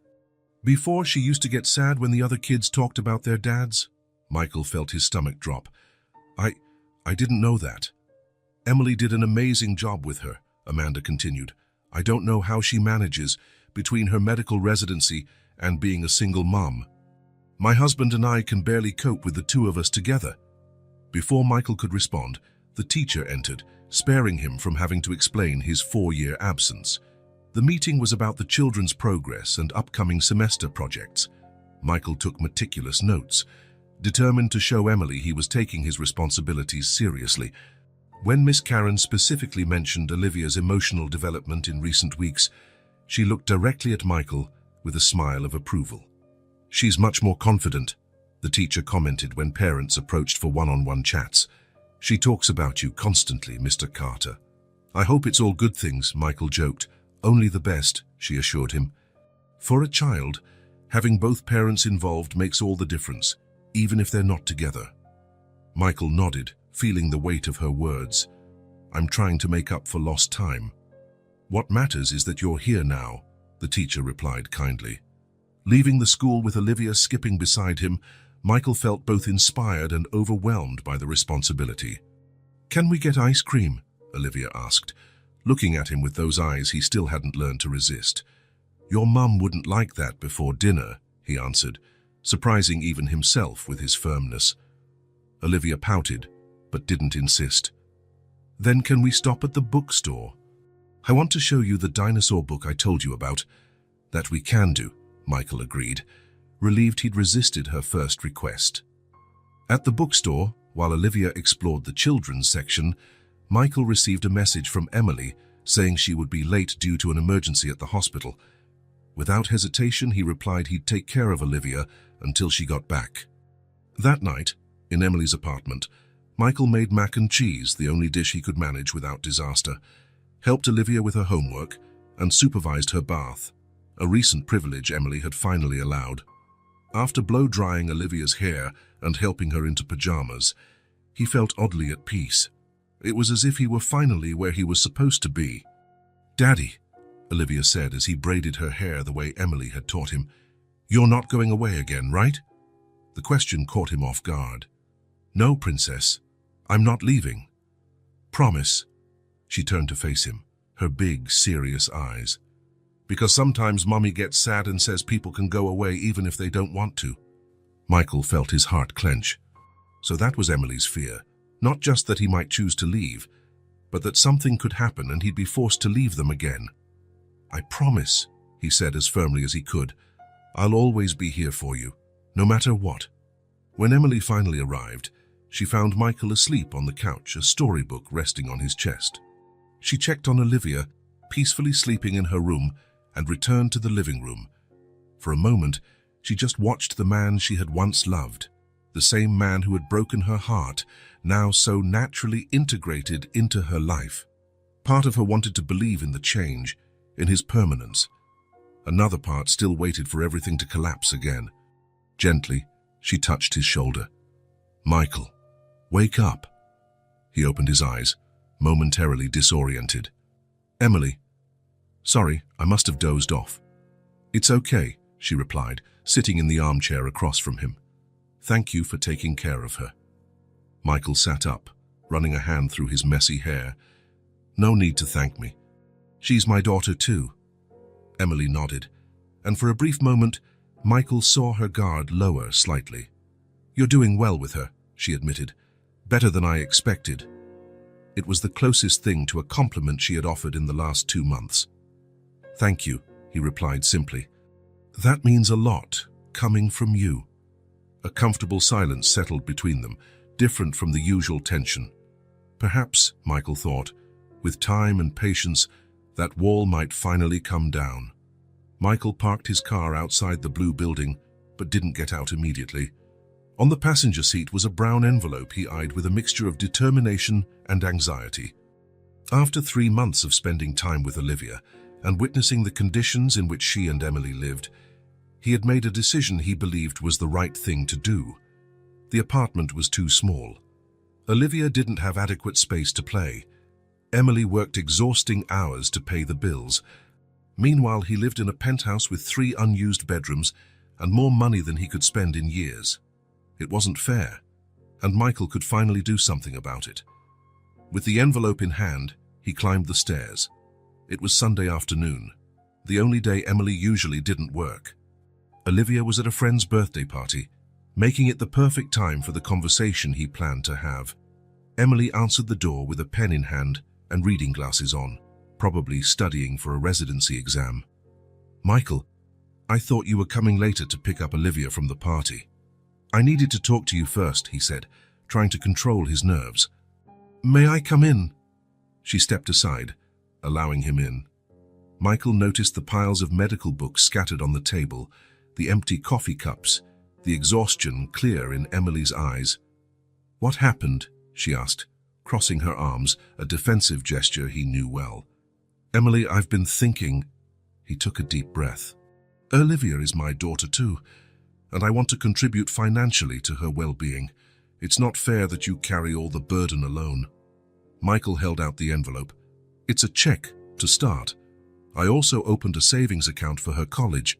"Before, she used to get sad when the other kids talked about their dads." Michael felt his stomach drop. I didn't know that." "Emily did an amazing job with her," Amanda continued. "I don't know how she manages between her medical residency and being a single mom. My husband and I can barely cope with the 2 of us together." Before Michael could respond, the teacher entered, sparing him from having to explain his 4-year absence. The meeting was about the children's progress and upcoming semester projects. Michael took meticulous notes, determined to show Emily he was taking his responsibilities seriously. When Miss Karen specifically mentioned Olivia's emotional development in recent weeks, she looked directly at Michael with a smile of approval. "She's much more confident," the teacher commented when parents approached for one-on-one chats. "She talks about you constantly, Mr. Carter." "I hope it's all good things," Michael joked. "Only the best," she assured him. For a child, having both parents involved makes all the difference, even if they're not together. Michael nodded, feeling the weight of her words. "I'm trying to make up for lost time." "What matters is that you're here now," the teacher replied kindly. Leaving the school with Olivia skipping beside him, Michael felt both inspired and overwhelmed by the responsibility. "Can we get ice cream?" Olivia asked, looking at him with those eyes he still hadn't learned to resist. "Your mum wouldn't like that before dinner," he answered, surprising even himself with his firmness. Olivia pouted, but didn't insist. "Then can we stop at the bookstore? I want to show you the dinosaur book I told you about." "That we can do," Michael agreed, relieved he'd resisted her first request. At the bookstore, while Olivia explored the children's section, Michael received a message from Emily saying she would be late due to an emergency at the hospital. Without hesitation, he replied he'd take care of Olivia until she got back. That night, in Emily's apartment, Michael made mac and cheese, the only dish he could manage without disaster, helped Olivia with her homework, and supervised her bath, a recent privilege Emily had finally allowed. After blow-drying Olivia's hair and helping her into pajamas, he felt oddly at peace. It was as if he were finally where he was supposed to be. "Daddy," Olivia said as he braided her hair the way Emily had taught him, "you're not going away again, right?" The question caught him off guard. "No, Princess. I'm not leaving." "Promise." She turned to face him, her big, serious eyes. "Because sometimes Mummy gets sad and says people can go away even if they don't want to." Michael felt his heart clench. So that was Emily's fear. Not just that he might choose to leave, but that something could happen and he'd be forced to leave them again. "I promise," he said as firmly as he could. "I'll always be here for you, no matter what." When Emily finally arrived, she found Michael asleep on the couch, a storybook resting on his chest. She checked on Olivia, peacefully sleeping in her room, and returned to the living room. For a moment, she just watched the man she had once loved, the same man who had broken her heart, now so naturally integrated into her life. Part of her wanted to believe in the change, in his permanence. Another part still waited for everything to collapse again. Gently, she touched his shoulder. "Michael, wake up." He opened his eyes, momentarily disoriented. "Emily. Sorry, I must have dozed off." "It's okay," she replied, sitting in the armchair across from him. "Thank you for taking care of her." Michael sat up, running a hand through his messy hair. "No need to thank me. She's my daughter too." Emily nodded, and for a brief moment, Michael saw her guard lower slightly. "You're doing well with her," she admitted. "Better than I expected." It was the closest thing to a compliment she had offered in the last 2 months. "Thank you," he replied simply. "That means a lot, coming from you." A comfortable silence settled between them, different from the usual tension. Perhaps, Michael thought, with time and patience, that wall might finally come down. Michael parked his car outside the blue building, but didn't get out immediately. On the passenger seat was a brown envelope he eyed with a mixture of determination and anxiety. After 3 months of spending time with Olivia and witnessing the conditions in which she and Emily lived, he had made a decision he believed was the right thing to do. The apartment was too small. Olivia didn't have adequate space to play. Emily worked exhausting hours to pay the bills. Meanwhile, he lived in a penthouse with 3 unused bedrooms and more money than he could spend in years. It wasn't fair, and Michael could finally do something about it. With the envelope in hand, he climbed the stairs. It was Sunday afternoon, the only day Emily usually didn't work. Olivia was at a friend's birthday party, making it the perfect time for the conversation he planned to have. Emily answered the door with a pen in hand and reading glasses on, probably studying for a residency exam. "Michael, I thought you were coming later to pick up Olivia from the party." "I needed to talk to you first," he said, trying to control his nerves. May I come in? She stepped aside, allowing him in. Michael noticed the piles of medical books scattered on the table, the empty coffee cups, the exhaustion clear in Emily's eyes. What happened? She asked, crossing her arms, a defensive gesture he knew well. Emily, I've been thinking. He took a deep breath. Olivia is my daughter too, and I want to contribute financially to her well-being. It's not fair that you carry all the burden alone. Michael held out the envelope. It's a check, to start. I also opened a savings account for her college.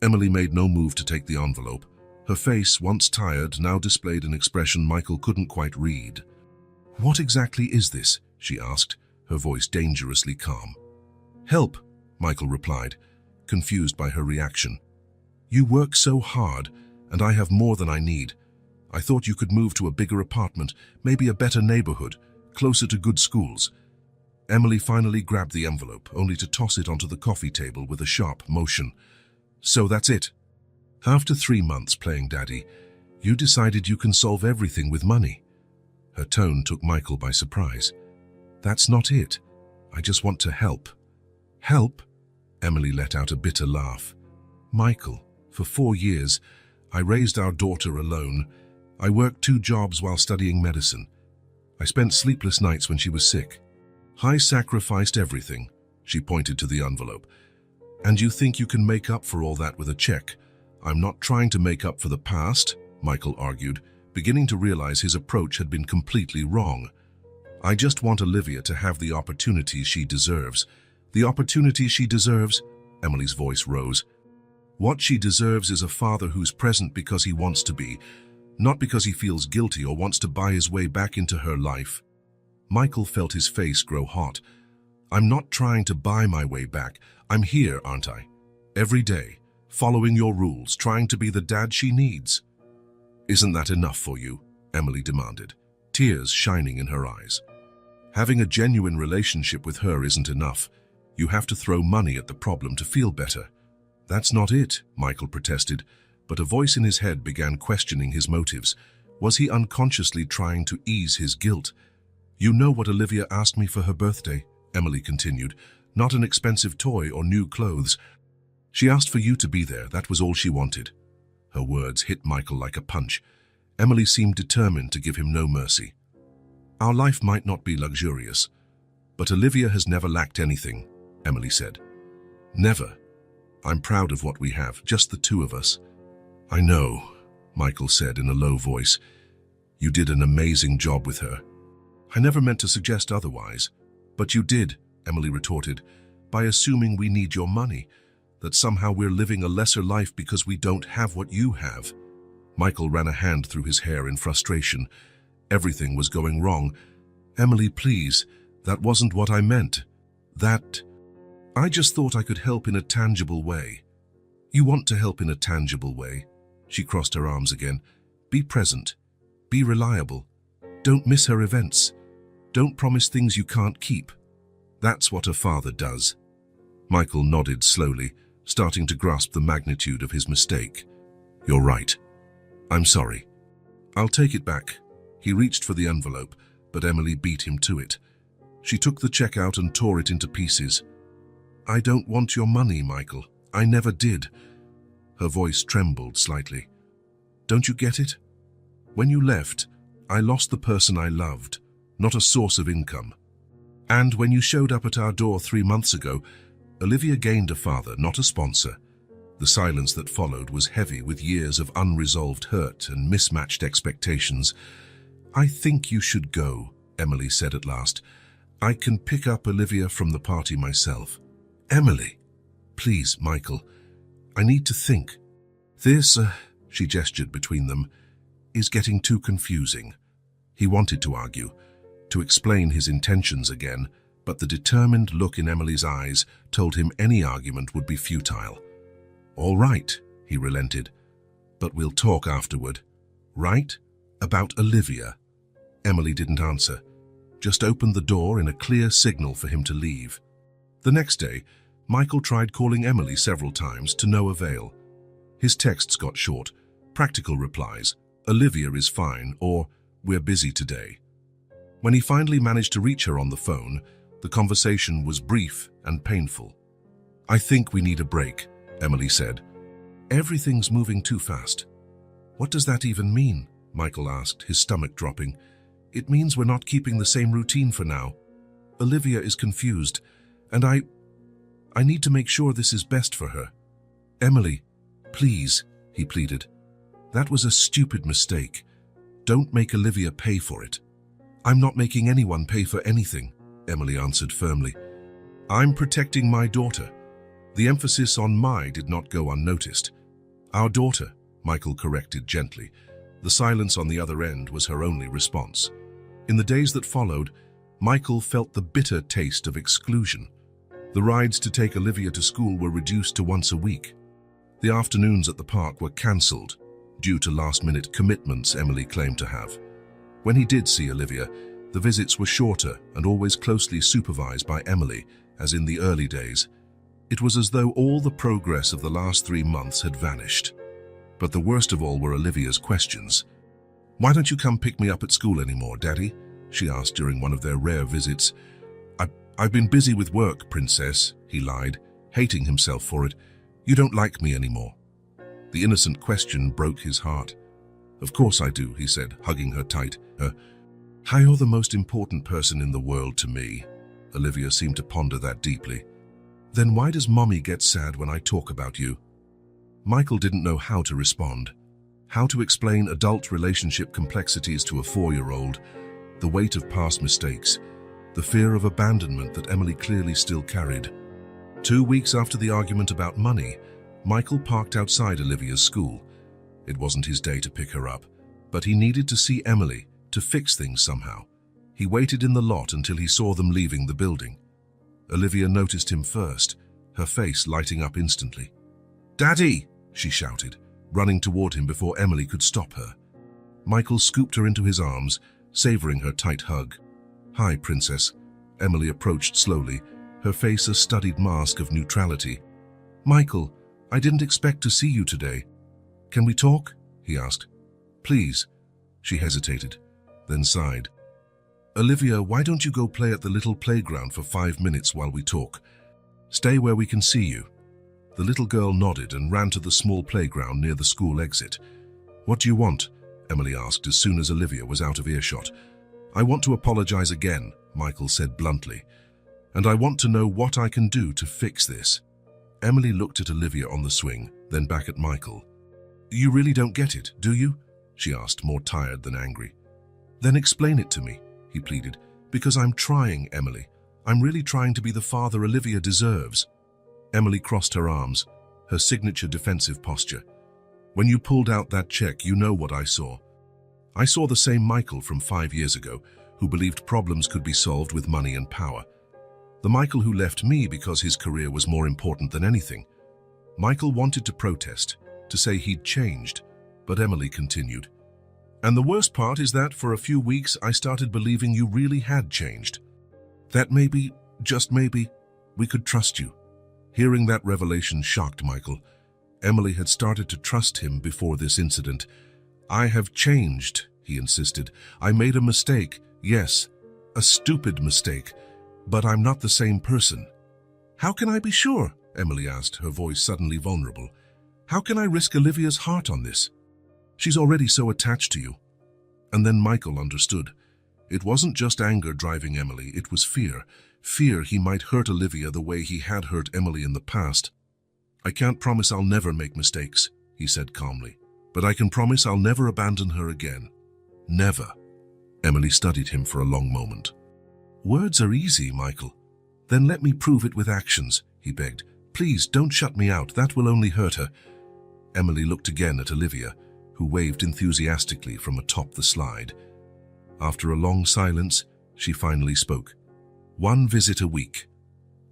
Emily made no move to take the envelope. Her face, once tired, now displayed an expression Michael couldn't quite read. What exactly is this? She asked, her voice dangerously calm. Help, Michael replied, confused by her reaction. You work so hard, and I have more than I need. I thought you could move to a bigger apartment, maybe a better neighborhood, closer to good schools. Emily finally grabbed the envelope, only to toss it onto the coffee table with a sharp motion. So that's it. After 3 months playing daddy, you decided you can solve everything with money. Her tone took Michael by surprise. That's not it. I just want to help. Help? Emily let out a bitter laugh. Michael, for 4 years, I raised our daughter alone. I worked 2 jobs while studying medicine. I spent sleepless nights when she was sick. I sacrificed everything, she pointed to the envelope. And you think you can make up for all that with a check? I'm not trying to make up for the past, Michael argued, beginning to realize his approach had been completely wrong. I just want Olivia to have the opportunities she deserves. The opportunity she deserves? Emily's voice rose. What she deserves is a father who's present because he wants to be, not because he feels guilty or wants to buy his way back into her life. Michael felt his face grow hot. I'm not trying to buy my way back. I'm here, aren't I? Every day, following your rules, trying to be the dad she needs. Isn't that enough for you? Emily demanded, tears shining in her eyes. Having a genuine relationship with her isn't enough. You have to throw money at the problem to feel better. That's not it, Michael protested, but a voice in his head began questioning his motives. Was he unconsciously trying to ease his guilt? You know what Olivia asked me for her birthday, Emily continued. Not an expensive toy or new clothes. She asked for you to be there, that was all she wanted. Her words hit Michael like a punch. Emily seemed determined to give him no mercy. Our life might not be luxurious, but Olivia has never lacked anything, Emily said. Never. I'm proud of what we have, just the 2 of us. I know, Michael said in a low voice. You did an amazing job with her. I never meant to suggest otherwise. But you did, Emily retorted, by assuming we need your money, that somehow we're living a lesser life because we don't have what you have. Michael ran a hand through his hair in frustration. Everything was going wrong. Emily, please, that wasn't what I meant. I just thought I could help in a tangible way. You want to help in a tangible way? She crossed her arms again. Be present. Be reliable. Don't miss her events. Don't promise things you can't keep. That's what a father does. Michael nodded slowly, starting to grasp the magnitude of his mistake. You're right. I'm sorry. I'll take it back. He reached for the envelope, but Emily beat him to it. She took the check out and tore it into pieces. I don't want your money, Michael. I never did. Her voice trembled slightly. Don't you get it? When you left, I lost the person I loved, not a source of income. And when you showed up at our door 3 months ago, Olivia gained a father, not a sponsor. The silence that followed was heavy with years of unresolved hurt and mismatched expectations. I think you should go, Emily said at last. I can pick up Olivia from the party myself. Emily, please, Michael, I need to think. This, she gestured between them, is getting too confusing. He wanted to argue, to explain his intentions again, but the determined look in Emily's eyes told him any argument would be futile. All right, he relented, but we'll talk afterward. Right? About Olivia. Emily didn't answer, just opened the door in a clear signal for him to leave. The next day, Michael tried calling Emily several times to no avail. His texts got short, practical replies, Olivia is fine, or we're busy today. When he finally managed to reach her on the phone, the conversation was brief and painful. "I think we need a break," Emily said. "Everything's moving too fast." "What does that even mean?" Michael asked, his stomach dropping. "It means we're not keeping the same routine for now. Olivia is confused, and I need to make sure this is best for her." "Emily, please," he pleaded. "That was a stupid mistake. Don't make Olivia pay for it." "I'm not making anyone pay for anything," Emily answered firmly. "I'm protecting my daughter." The emphasis on "my" did not go unnoticed. "Our daughter," Michael corrected gently. The silence on the other end was her only response. In the days that followed, Michael felt the bitter taste of exclusion. The rides to take Olivia to school were reduced to once a week. The afternoons at the park were cancelled due to last-minute commitments Emily claimed to have. When he did see Olivia, the visits were shorter and always closely supervised by Emily, as in the early days. It was as though all the progress of the last 3 months had vanished. But the worst of all were Olivia's questions. "Why don't you come pick me up at school anymore, Daddy?" she asked during one of their rare visits. I've been busy with work, Princess," he lied, hating himself for it. "You don't like me anymore." The innocent question broke his heart. "Of course I do," he said, hugging her tight. You're the most important person in the world to me." Olivia seemed to ponder that deeply. "Then why does Mommy get sad when I talk about you?" Michael didn't know how to respond. How to explain adult relationship complexities to a 4-year-old, the weight of past mistakes, the fear of abandonment that Emily clearly still carried. 2 weeks after the argument about money, Michael parked outside Olivia's school. It wasn't his day to pick her up, but he needed to see Emily to fix things somehow. He waited in the lot until he saw them leaving the building. Olivia noticed him first, her face lighting up instantly. "Daddy!" she shouted, running toward him before Emily could stop her. Michael scooped her into his arms, savoring her tight hug. "Hi, Princess." Emily approached slowly, her face a studied mask of neutrality. "Michael, I didn't expect to see you today. Can we talk?" he asked. "Please." She hesitated, then sighed. "Olivia, why don't you go play at the little playground for 5 minutes while we talk? Stay where we can see you." The little girl nodded and ran to the small playground near the school exit. "What do you want?" Emily asked as soon as Olivia was out of earshot. "I want to apologize again," Michael said bluntly. "And I want to know what I can do to fix this." Emily looked at Olivia on the swing, then back at Michael. "You really don't get it, do you?" she asked, more tired than angry. "Then explain it to me," he pleaded. "Because I'm trying, Emily. I'm really trying to be the father Olivia deserves." Emily crossed her arms, her signature defensive posture. "When you pulled out that check, you know what I saw. I saw the same Michael from 5 years ago, who believed problems could be solved with money and power. The Michael who left me because his career was more important than anything." Michael wanted to protest, to say he'd changed, but Emily continued. "And the worst part is that for a few weeks I started believing you really had changed. That maybe, just maybe, we could trust you." Hearing that revelation shocked Michael. Emily had started to trust him before this incident. "I have changed," he insisted. "I made a mistake, yes, a stupid mistake, but I'm not the same person." "How can I be sure?" Emily asked, her voice suddenly vulnerable. "How can I risk Olivia's heart on this? She's already so attached to you." And then Michael understood. It wasn't just anger driving Emily, it was fear. Fear he might hurt Olivia the way he had hurt Emily in the past. "I can't promise I'll never make mistakes," he said calmly. "But I can promise I'll never abandon her again. Never." Emily studied him for a long moment. "Words are easy, Michael. Then let me prove it with actions," he begged. "Please, don't shut me out. That will only hurt her." Emily looked again at Olivia, who waved enthusiastically from atop the slide. After a long silence, she finally spoke. "1 visit a week.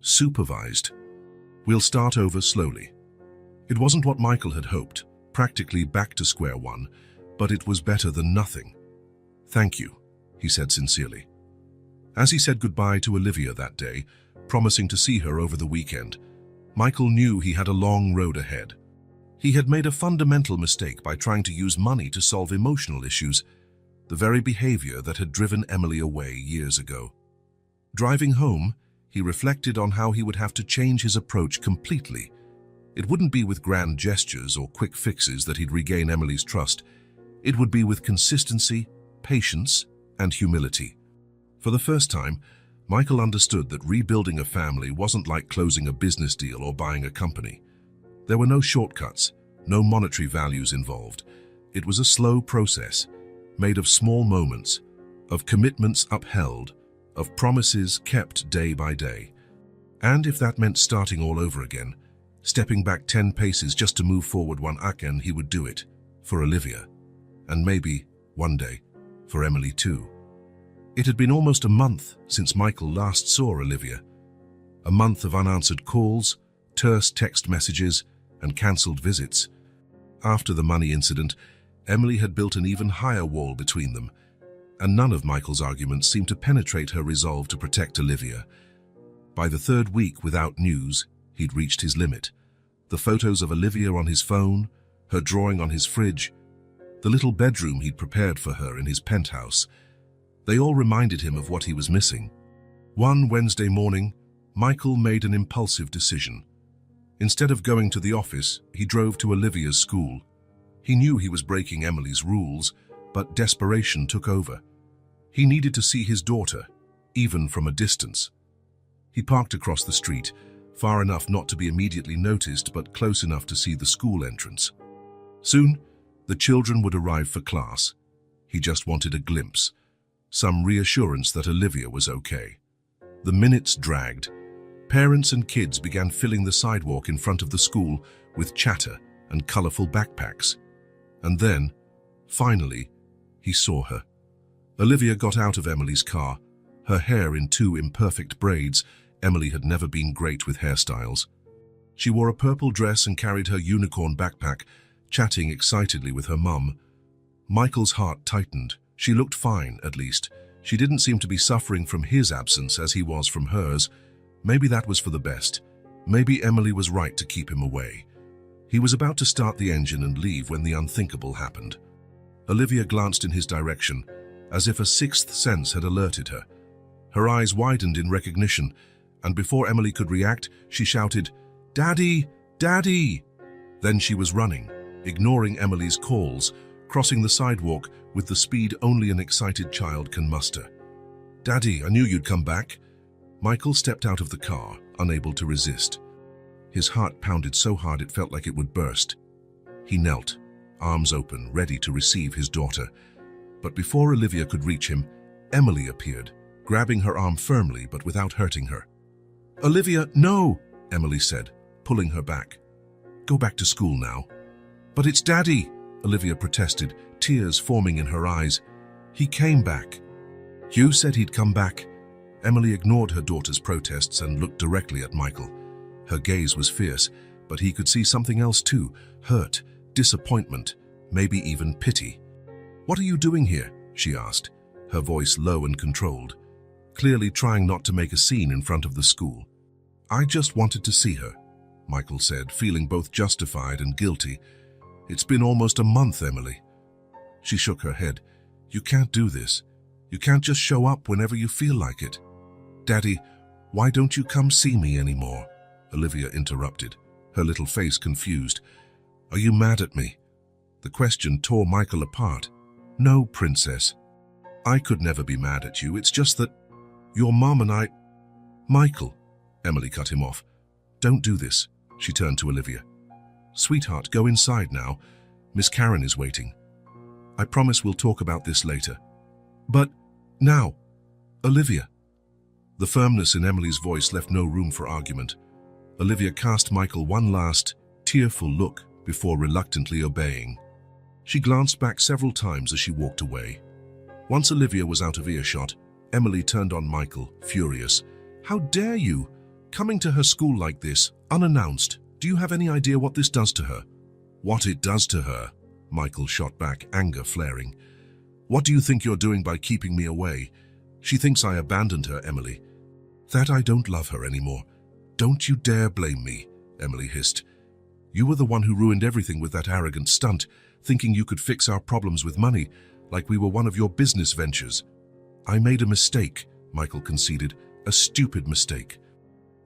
Supervised. We'll start over slowly." It wasn't what Michael had hoped, practically back to square one, but it was better than nothing. "Thank you," he said sincerely. As he said goodbye to Olivia that day, promising to see her over the weekend, Michael knew he had a long road ahead. He had made a fundamental mistake by trying to use money to solve emotional issues. the very behavior that had driven Emily away years ago. Driving home, he reflected on how he would have to change his approach completely. It wouldn't be with grand gestures or quick fixes that he'd regain Emily's trust. It would be with consistency, patience, and humility. For the first time, Michael understood that rebuilding a family wasn't like closing a business deal or buying a company. There were no shortcuts, no monetary values involved. It was a slow process, made of small moments, of commitments upheld, of promises kept day by day. And if that meant starting all over again, stepping back 10 paces just to move forward one again, he would do it, for Olivia. And maybe, one day, for Emily too. It had been almost a month since Michael last saw Olivia. A month of unanswered calls, terse text messages, and cancelled visits. After the money incident, Emily had built an even higher wall between them, and none of Michael's arguments seemed to penetrate her resolve to protect Olivia. By the third week without news, he'd reached his limit. The photos of Olivia on his phone, her drawing on his fridge, the little bedroom he'd prepared for her in his penthouse, they all reminded him of what he was missing. One Wednesday morning, Michael made an impulsive decision. Instead of going to the office, he drove to Olivia's school. He knew he was breaking Emily's rules, but desperation took over. He needed to see his daughter, even from a distance. He parked across the street, far enough not to be immediately noticed, but close enough to see the school entrance. Soon, the children would arrive for class. He just wanted a glimpse, some reassurance that Olivia was okay. The minutes dragged. Parents and kids began filling the sidewalk in front of the school with chatter and colorful backpacks. And then, finally, he saw her. Olivia got out of Emily's car, her hair in 2 imperfect braids. Emily had never been great with hairstyles. She wore a purple dress and carried her unicorn backpack, chatting excitedly with her mum. Michael's heart tightened. She looked fine, at least. She didn't seem to be suffering from his absence as he was from hers. Maybe that was for the best. Maybe Emily was right to keep him away. He was about to start the engine and leave when the unthinkable happened. Olivia glanced in his direction, as if a sixth sense had alerted her. Her eyes widened in recognition, and before Emily could react, she shouted, "Daddy! Daddy!" Then she was running, ignoring Emily's calls, crossing the sidewalk with the speed only an excited child can muster. "Daddy, I knew you'd come back." Michael stepped out of the car, unable to resist. His heart pounded so hard it felt like it would burst. He knelt, arms open, ready to receive his daughter. But before Olivia could reach him, Emily appeared, grabbing her arm firmly but without hurting her. "Olivia, no!" Emily said, pulling her back. "Go back to school now." "But it's Daddy!" Olivia protested, tears forming in her eyes. "He came back." "You said he'd come back." Emily ignored her daughter's protests and looked directly at Michael. Her gaze was fierce, but he could see something else too: hurt, disappointment, maybe even pity. "What are you doing here?" she asked, her voice low and controlled, clearly trying not to make a scene in front of the school. "I just wanted to see her," Michael said, feeling both justified and guilty. "It's been almost a month, Emily." She shook her head. "You can't do this. You can't just show up whenever you feel like it." "Daddy, why don't you come see me anymore?" Olivia interrupted, her little face confused. "Are you mad at me?" The question tore Michael apart. "No, princess. I could never be mad at you. It's just that your mom and I—" "Michael," Emily cut him off. "Don't do this." She turned to Olivia. "Sweetheart, go inside now. Miss Karen is waiting. I promise we'll talk about this later." "But now, Olivia." The firmness in Emily's voice left no room for argument. Olivia cast Michael one last, tearful look before reluctantly obeying. She glanced back several times as she walked away. Once Olivia was out of earshot, Emily turned on Michael, furious. "How dare you? Coming to her school like this, unannounced. Do you have any idea what this does to her?" "What it does to her?" Michael shot back, anger flaring. "What do you think you're doing by keeping me away? She thinks I abandoned her, Emily." "That I don't love her anymore. Don't you dare blame me," Emily hissed. "You were the one who ruined everything with that arrogant stunt, thinking you could fix our problems with money, like we were one of your business ventures. I made a mistake, Michael conceded, a stupid mistake.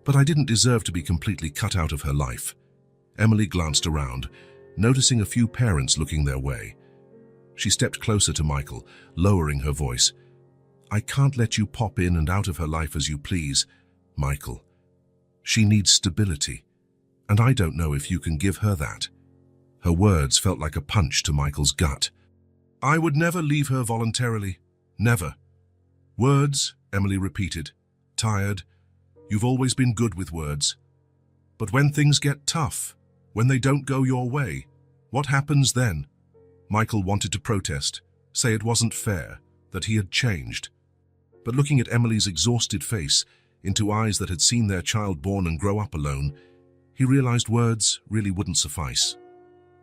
But I didn't deserve to be completely cut out of her life. Emily glanced around, noticing a few parents looking their way. She stepped closer to Michael, lowering her voice. I can't let you pop in and out of her life as you please, Michael. She needs stability, and I don't know if you can give her that. Her words felt like a punch to Michael's gut. I would never leave her voluntarily. Never. Words, Emily repeated, tired. You've always been good with words. But when things get tough, when they don't go your way, what happens then? Michael wanted to protest, say it wasn't fair, that he had changed. But looking at Emily's exhausted face, into eyes that had seen their child born and grow up alone, he realized words really wouldn't suffice.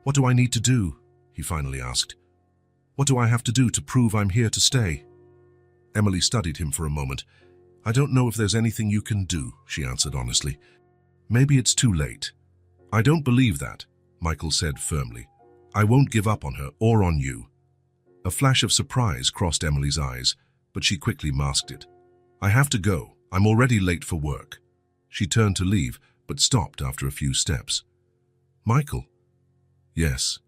What do I need to do? He finally asked. What do I have to do to prove I'm here to stay? Emily studied him for a moment. I don't know if there's anything you can do, she answered honestly. Maybe it's too late. I don't believe that, Michael said firmly. I won't give up on her or on you. A flash of surprise crossed Emily's eyes, but she quickly masked it. I have to go. I'm already late for work. She turned to leave, but stopped after a few steps. Michael? Yes.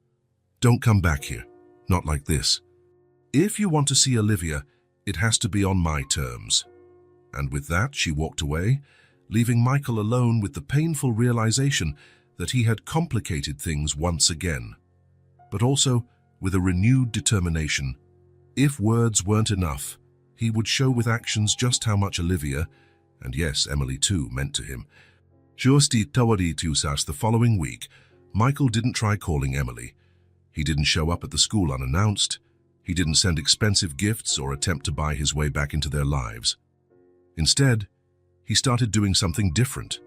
Don't come back here. Not like this. If you want to see Olivia, it has to be on my terms. And with that, she walked away, leaving Michael alone with the painful realization that he had complicated things once again, but also with a renewed determination. If words weren't enough, he would show with actions just how much Olivia, and yes, Emily too, meant to him. The following week, Michael didn't try calling Emily. He didn't show up at the school unannounced. He didn't send expensive gifts or attempt to buy his way back into their lives. Instead, he started doing something different.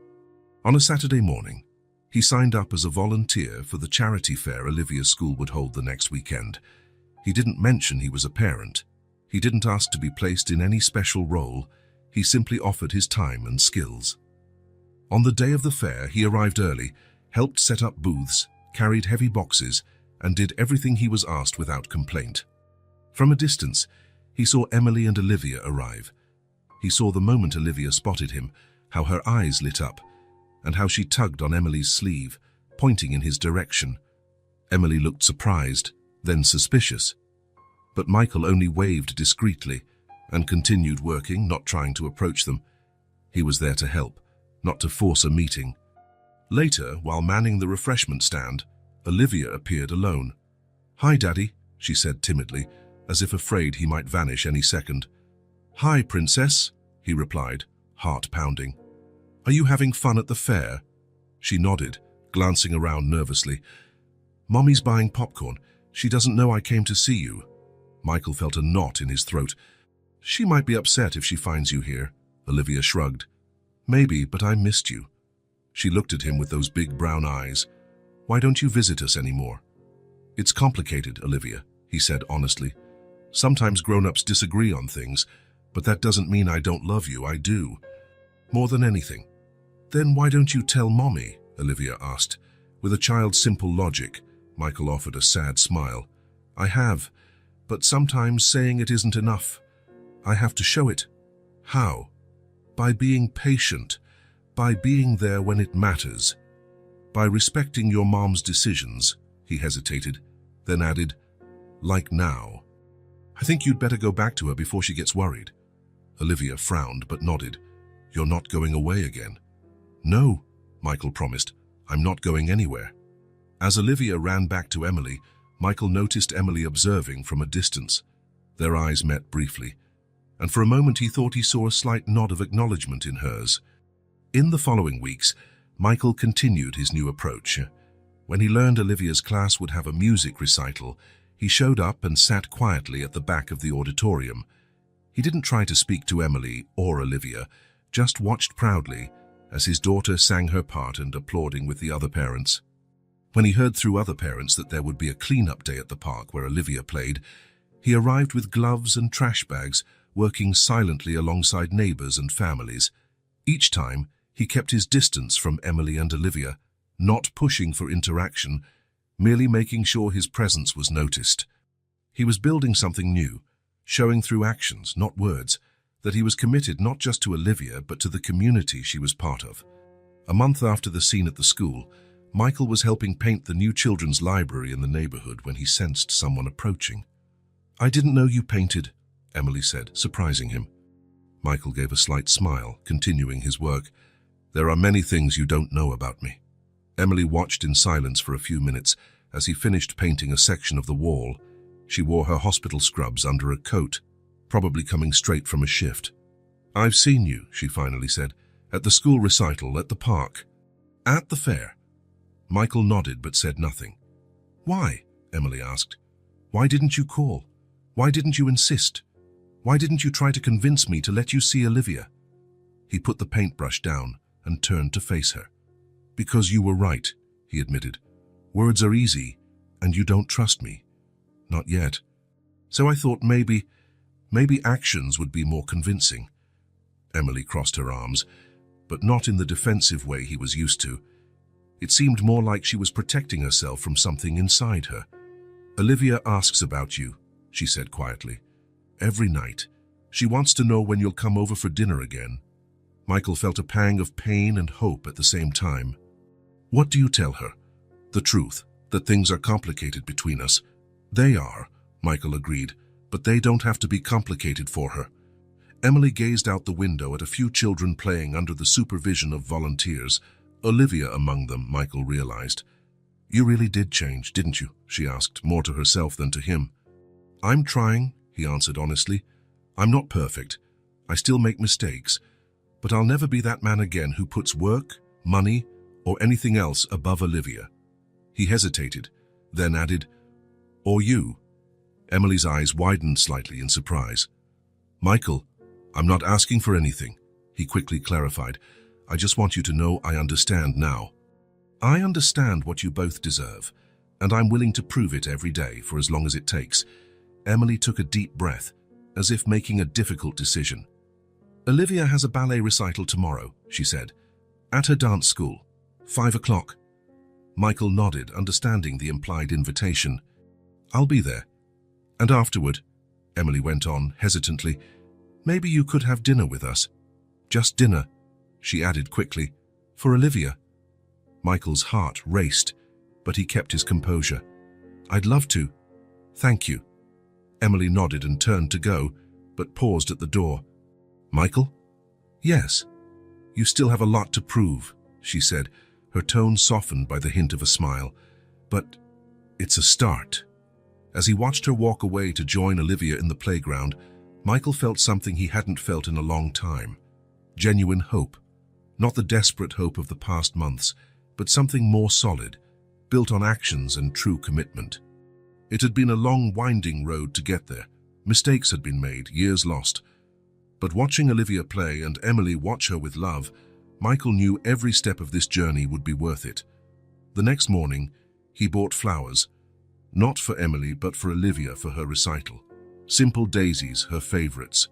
On a Saturday morning, he signed up as a volunteer for the charity fair Olivia's school would hold the next weekend. He didn't mention he was a parent. He didn't ask to be placed in any special role. He simply offered his time and skills. On the day of the fair, he arrived early, helped set up booths, carried heavy boxes, and did everything he was asked without complaint. From a distance, he saw Emily and Olivia arrive. He saw the moment Olivia spotted him, how her eyes lit up, and how she tugged on Emily's sleeve, pointing in his direction. Emily looked surprised, then suspicious. But Michael only waved discreetly and continued working, not trying to approach them. He was there to help, not to force a meeting. Later, while manning the refreshment stand, Olivia appeared alone. Hi, Daddy, she said timidly, as if afraid he might vanish any second. Hi, Princess, he replied, heart pounding. Are you having fun at the fair? She nodded, glancing around nervously. Mommy's buying popcorn. She doesn't know I came to see you. Michael felt a knot in his throat. She might be upset if she finds you here, Olivia shrugged. Maybe, but I missed you. She looked at him with those big brown eyes. Why don't you visit us anymore? It's complicated, Olivia, he said honestly. Sometimes grown-ups disagree on things, but that doesn't mean I don't love you. I do. More than anything. Then why don't you tell Mommy? Olivia asked. With a child's simple logic, Michael offered a sad smile. I have, but sometimes saying it isn't enough. I have to show it. How? By being patient, by being there when it matters, by respecting your mom's decisions, he hesitated, then added, like now. I think you'd better go back to her before she gets worried. Olivia frowned but nodded. You're not going away again. No, Michael promised. I'm not going anywhere. As Olivia ran back to Emily, Michael noticed Emily observing from a distance. Their eyes met briefly, and for a moment he thought he saw a slight nod of acknowledgement in hers. In the following weeks, Michael continued his new approach. When he learned Olivia's class would have a music recital, he showed up and sat quietly at the back of the auditorium. He didn't try to speak to Emily or Olivia, just watched proudly as his daughter sang her part and applauding with the other parents. When he heard through other parents that there would be a clean-up day at the park where Olivia played, he arrived with gloves and trash bags, working silently alongside neighbors and families. Each time, he kept his distance from Emily and Olivia, not pushing for interaction, merely making sure his presence was noticed. He was building something new, showing through actions, not words, that he was committed not just to Olivia but to the community she was part of. A month after the scene at the school, Michael was helping paint the new children's library in the neighborhood when he sensed someone approaching. "I didn't know you painted," Emily said, surprising him. Michael gave a slight smile, continuing his work. "There are many things you don't know about me." Emily watched in silence for a few minutes as he finished painting a section of the wall. She wore her hospital scrubs under a coat, probably coming straight from a shift. "I've seen you," she finally said, "at the school recital, at the park, at the fair." Michael nodded but said nothing. "Why?" Emily asked. "Why didn't you call? Why didn't you insist? Why didn't you try to convince me to let you see Olivia?" He put the paintbrush down and turned to face her. "Because you were right," he admitted. "Words are easy, and you don't trust me. Not yet. So I thought maybe actions would be more convincing." Emily crossed her arms, but not in the defensive way he was used to. It seemed more like she was protecting herself from something inside her. "Olivia asks about you," she said quietly. "Every night. She wants to know when you'll come over for dinner again." Michael felt a pang of pain and hope at the same time. "What do you tell her?" "The truth, that things are complicated between us." "They are," Michael agreed, "but they don't have to be complicated for her." Emily gazed out the window at a few children playing under the supervision of volunteers, Olivia among them, Michael realized. "You really did change, didn't you?" she asked, more to herself than to him. "I'm trying," he answered honestly. "I'm not perfect. I still make mistakes. But I'll never be that man again who puts work, money, or anything else above Olivia." He hesitated, then added, "Or you." Emily's eyes widened slightly in surprise. "Michael, I'm not asking for anything," he quickly clarified. "I just want you to know I understand now. I understand what you both deserve, and I'm willing to prove it every day for as long as it takes." Emily took a deep breath, as if making a difficult decision. "Olivia has a ballet recital tomorrow," she said, "at her dance school, 5 o'clock. Michael nodded, understanding the implied invitation. "I'll be there. And afterward," Emily went on hesitantly, "maybe you could have dinner with us. Just dinner," she added quickly, "for Olivia." Michael's heart raced, but he kept his composure. "I'd love to. Thank you." Emily nodded and turned to go, but paused at the door. "Michael?" "Yes." "You still have a lot to prove," she said, her tone softened by the hint of a smile. "But it's a start." As he watched her walk away to join Olivia in the playground, Michael felt something he hadn't felt in a long time. Genuine hope. Not the desperate hope of the past months, but something more solid, built on actions and true commitment. It had been a long, winding road to get there. Mistakes had been made, years lost. But watching Olivia play and Emily watch her with love, Michael knew every step of this journey would be worth it. The next morning, he bought flowers, not for Emily but for Olivia for her recital. Simple daisies, her favorites.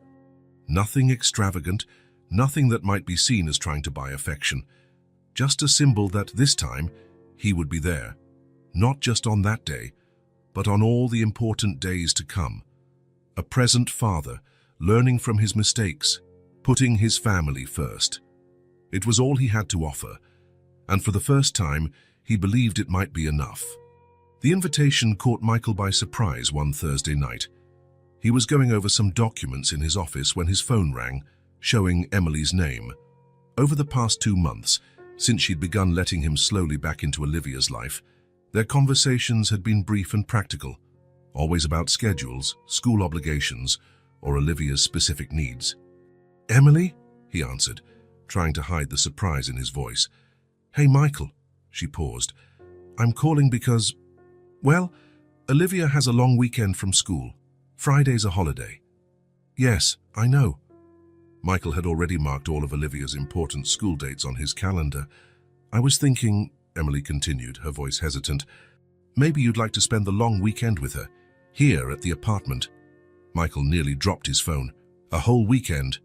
Nothing extravagant, nothing that might be seen as trying to buy affection. Just a symbol that this time he would be there, not just on that day, but on all the important days to come. A present father, learning from his mistakes, putting his family first. It was all he had to offer, and for the first time, he believed it might be enough. The invitation caught Michael by surprise one Thursday night. He was going over some documents in his office when his phone rang, showing Emily's name. Over the past 2 months, since she'd begun letting him slowly back into Olivia's life, their conversations had been brief and practical, always about schedules, school obligations, or Olivia's specific needs. "Emily?" he answered, trying to hide the surprise in his voice. "Hey, Michael," she paused. "I'm calling because, well, Olivia has a long weekend from school. Friday's a holiday." "Yes, I know." Michael had already marked all of Olivia's important school dates on his calendar. "I was thinking," Emily continued, her voice hesitant, "maybe you'd like to spend the long weekend with her, here at the apartment." Michael nearly dropped his phone. "A whole weekend?"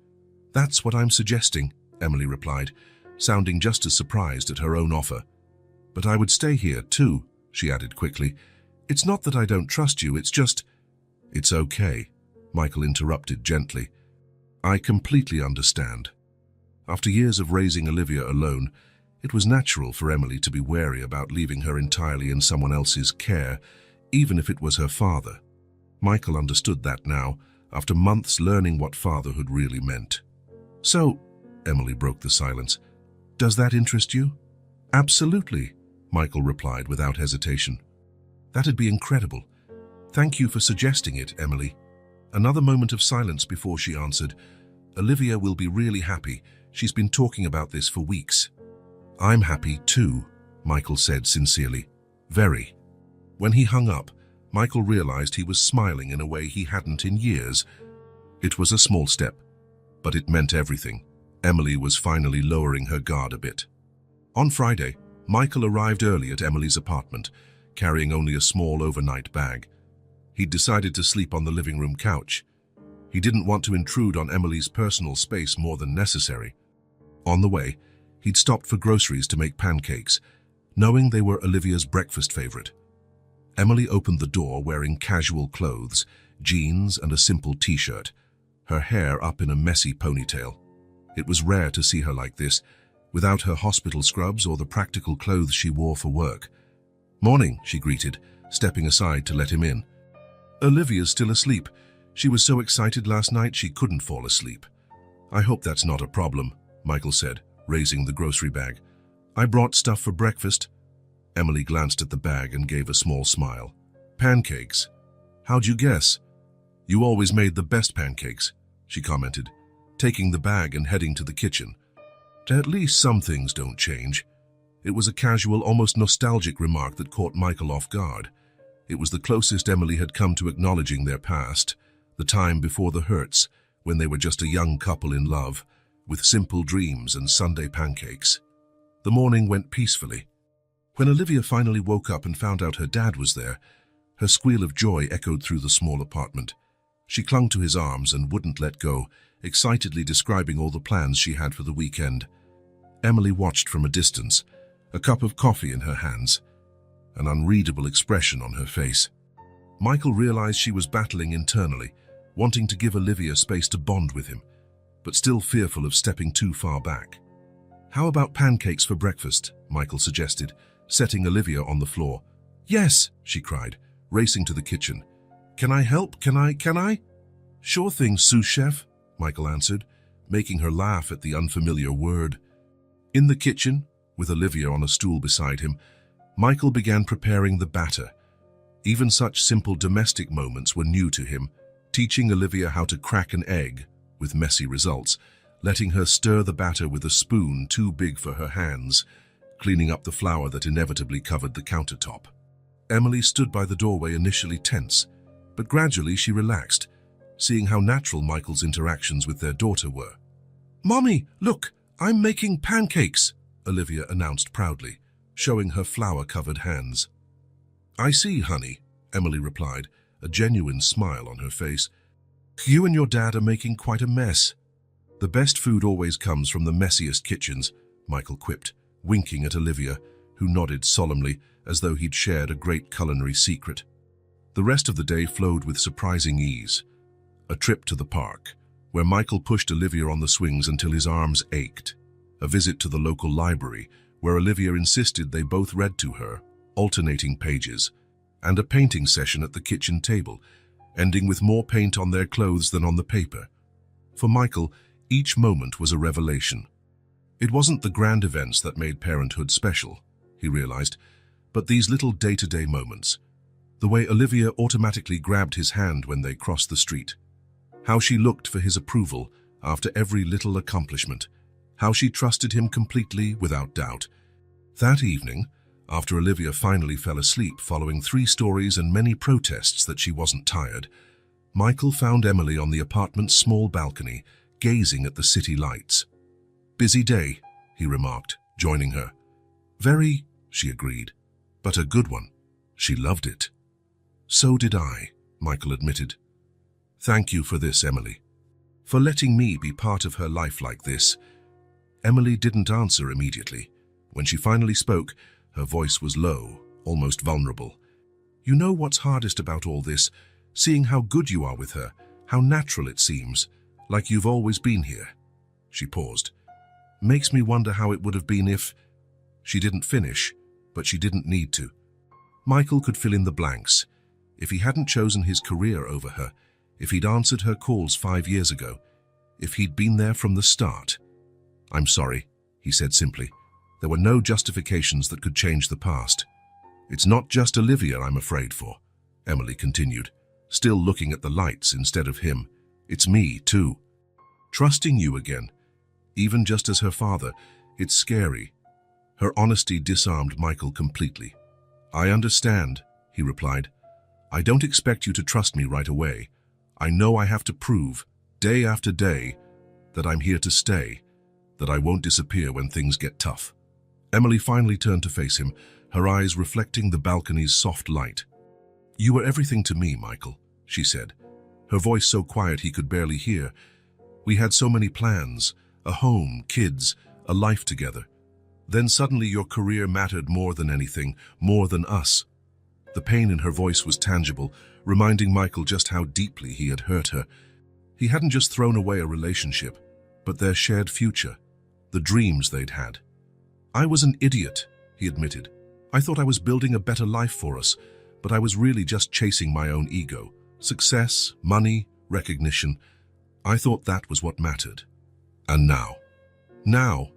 "That's what I'm suggesting," Emily replied, sounding just as surprised at her own offer. "But I would stay here too," she added quickly. "It's not that I don't trust you, it's just "It's okay," Michael interrupted gently. "I completely understand." After years of raising Olivia alone, it was natural for Emily to be wary about leaving her entirely in someone else's care, even if it was her father. Michael understood that now, after months learning what fatherhood really meant. "So," Emily broke the silence, "does that interest you?" "Absolutely," Michael replied without hesitation. "That'd be incredible. Thank you for suggesting it, Emily." Another moment of silence before she answered, "Olivia will be really happy. She's been talking about this for weeks." "I'm happy too," Michael said sincerely. "Very." When he hung up, Michael realized he was smiling in a way he hadn't in years. It was a small step, but it meant everything. Emily was finally lowering her guard a bit. On Friday, Michael arrived early at Emily's apartment, carrying only a small overnight bag. He'd decided to sleep on the living room couch. He didn't want to intrude on Emily's personal space more than necessary. On the way, he'd stopped for groceries to make pancakes, knowing they were Olivia's breakfast favorite. Emily opened the door wearing casual clothes, jeans and a simple t-shirt, her hair up in a messy ponytail. It was rare to see her like this, without her hospital scrubs or the practical clothes she wore for work. "Morning," she greeted, stepping aside to let him in. "Olivia's still asleep. She was so excited last night she couldn't fall asleep." "I hope that's not a problem," Michael said, raising the grocery bag. "I brought stuff for breakfast." Emily glanced at the bag and gave a small smile. "Pancakes? How'd you guess?" "You always made the best pancakes," she commented, taking the bag and heading to the kitchen. "At least some things don't change." It was a casual, almost nostalgic remark that caught Michael off guard. It was the closest Emily had come to acknowledging their past, the time before the hurts, when they were just a young couple in love, with simple dreams and Sunday pancakes. The morning went peacefully. When Olivia finally woke up and found out her dad was there, her squeal of joy echoed through the small apartment. She clung to his arms and wouldn't let go, excitedly describing all the plans she had for the weekend. Emily watched from a distance, a cup of coffee in her hands, an unreadable expression on her face. Michael realized she was battling internally, wanting to give Olivia space to bond with him, but still fearful of stepping too far back. "How about pancakes for breakfast?" Michael suggested, setting Olivia on the floor. "Yes," she cried, racing to the kitchen. "Can I help? Can I?" "Sure thing, sous chef," Michael answered, making her laugh at the unfamiliar word. In the kitchen, with Olivia on a stool beside him, Michael began preparing the batter. Even such simple domestic moments were new to him, teaching Olivia how to crack an egg, with messy results, letting her stir the batter with a spoon too big for her hands, cleaning up the flour that inevitably covered the countertop. Emily stood by the doorway, initially tense, but gradually she relaxed, seeing how natural Michael's interactions with their daughter were. "Mommy, look, I'm making pancakes," Olivia announced proudly, showing her flour-covered hands. "I see, honey," Emily replied, a genuine smile on her face. "You and your dad are making quite a mess." "The best food always comes from the messiest kitchens," Michael quipped, winking at Olivia, who nodded solemnly as though he'd shared a great culinary secret. The rest of the day flowed with surprising ease. A trip to the park, where Michael pushed Olivia on the swings until his arms ached. A visit to the local library, where Olivia insisted they both read to her, alternating pages, and a painting session at the kitchen table, ending with more paint on their clothes than on the paper. For Michael, each moment was a revelation. It wasn't the grand events that made parenthood special, he realized, but these little day-to-day moments. The way Olivia automatically grabbed his hand when they crossed the street. How she looked for his approval after every little accomplishment. How she trusted him completely, without doubt. That evening, after Olivia finally fell asleep following 3 stories and many protests that she wasn't tired, Michael found Emily on the apartment's small balcony, gazing at the city lights. "Busy day," he remarked, joining her. "Very," she agreed, "but a good one." She loved it. "So did I," Michael admitted. "Thank you for this, Emily. For letting me be part of her life like this." Emily didn't answer immediately. When she finally spoke, her voice was low, almost vulnerable. "You know what's hardest about all this? seeing how good you are with her, how natural it seems, like you've always been here." She paused. "Makes me wonder how it would have been if—" She didn't finish, but she didn't need to. Michael could fill in the blanks. If he hadn't chosen his career over her, if he'd answered her calls 5 years ago, if he'd been there from the start. "I'm sorry," he said simply. There were no justifications that could change the past. "It's not just Olivia I'm afraid for," Emily continued, still looking at the lights instead of him. "It's me, too. Trusting you again, even just as her father, it's scary." Her honesty disarmed Michael completely. "I understand," he replied. "I don't expect you to trust me right away. I know I have to prove, day after day, that I'm here to stay, that I won't disappear when things get tough." Emily finally turned to face him, her eyes reflecting the balcony's soft light. "You were everything to me, Michael," she said, her voice so quiet he could barely hear. "We had so many plans, a home, kids, a life together. Then suddenly your career mattered more than anything, more than us." The pain in her voice was tangible, reminding Michael just how deeply he had hurt her. He hadn't just thrown away a relationship, but their shared future, the dreams they'd had. "I was an idiot," he admitted. "I thought I was building a better life for us, but I was really just chasing my own ego. Success, money, recognition. I thought that was what mattered. And now?" "Now?"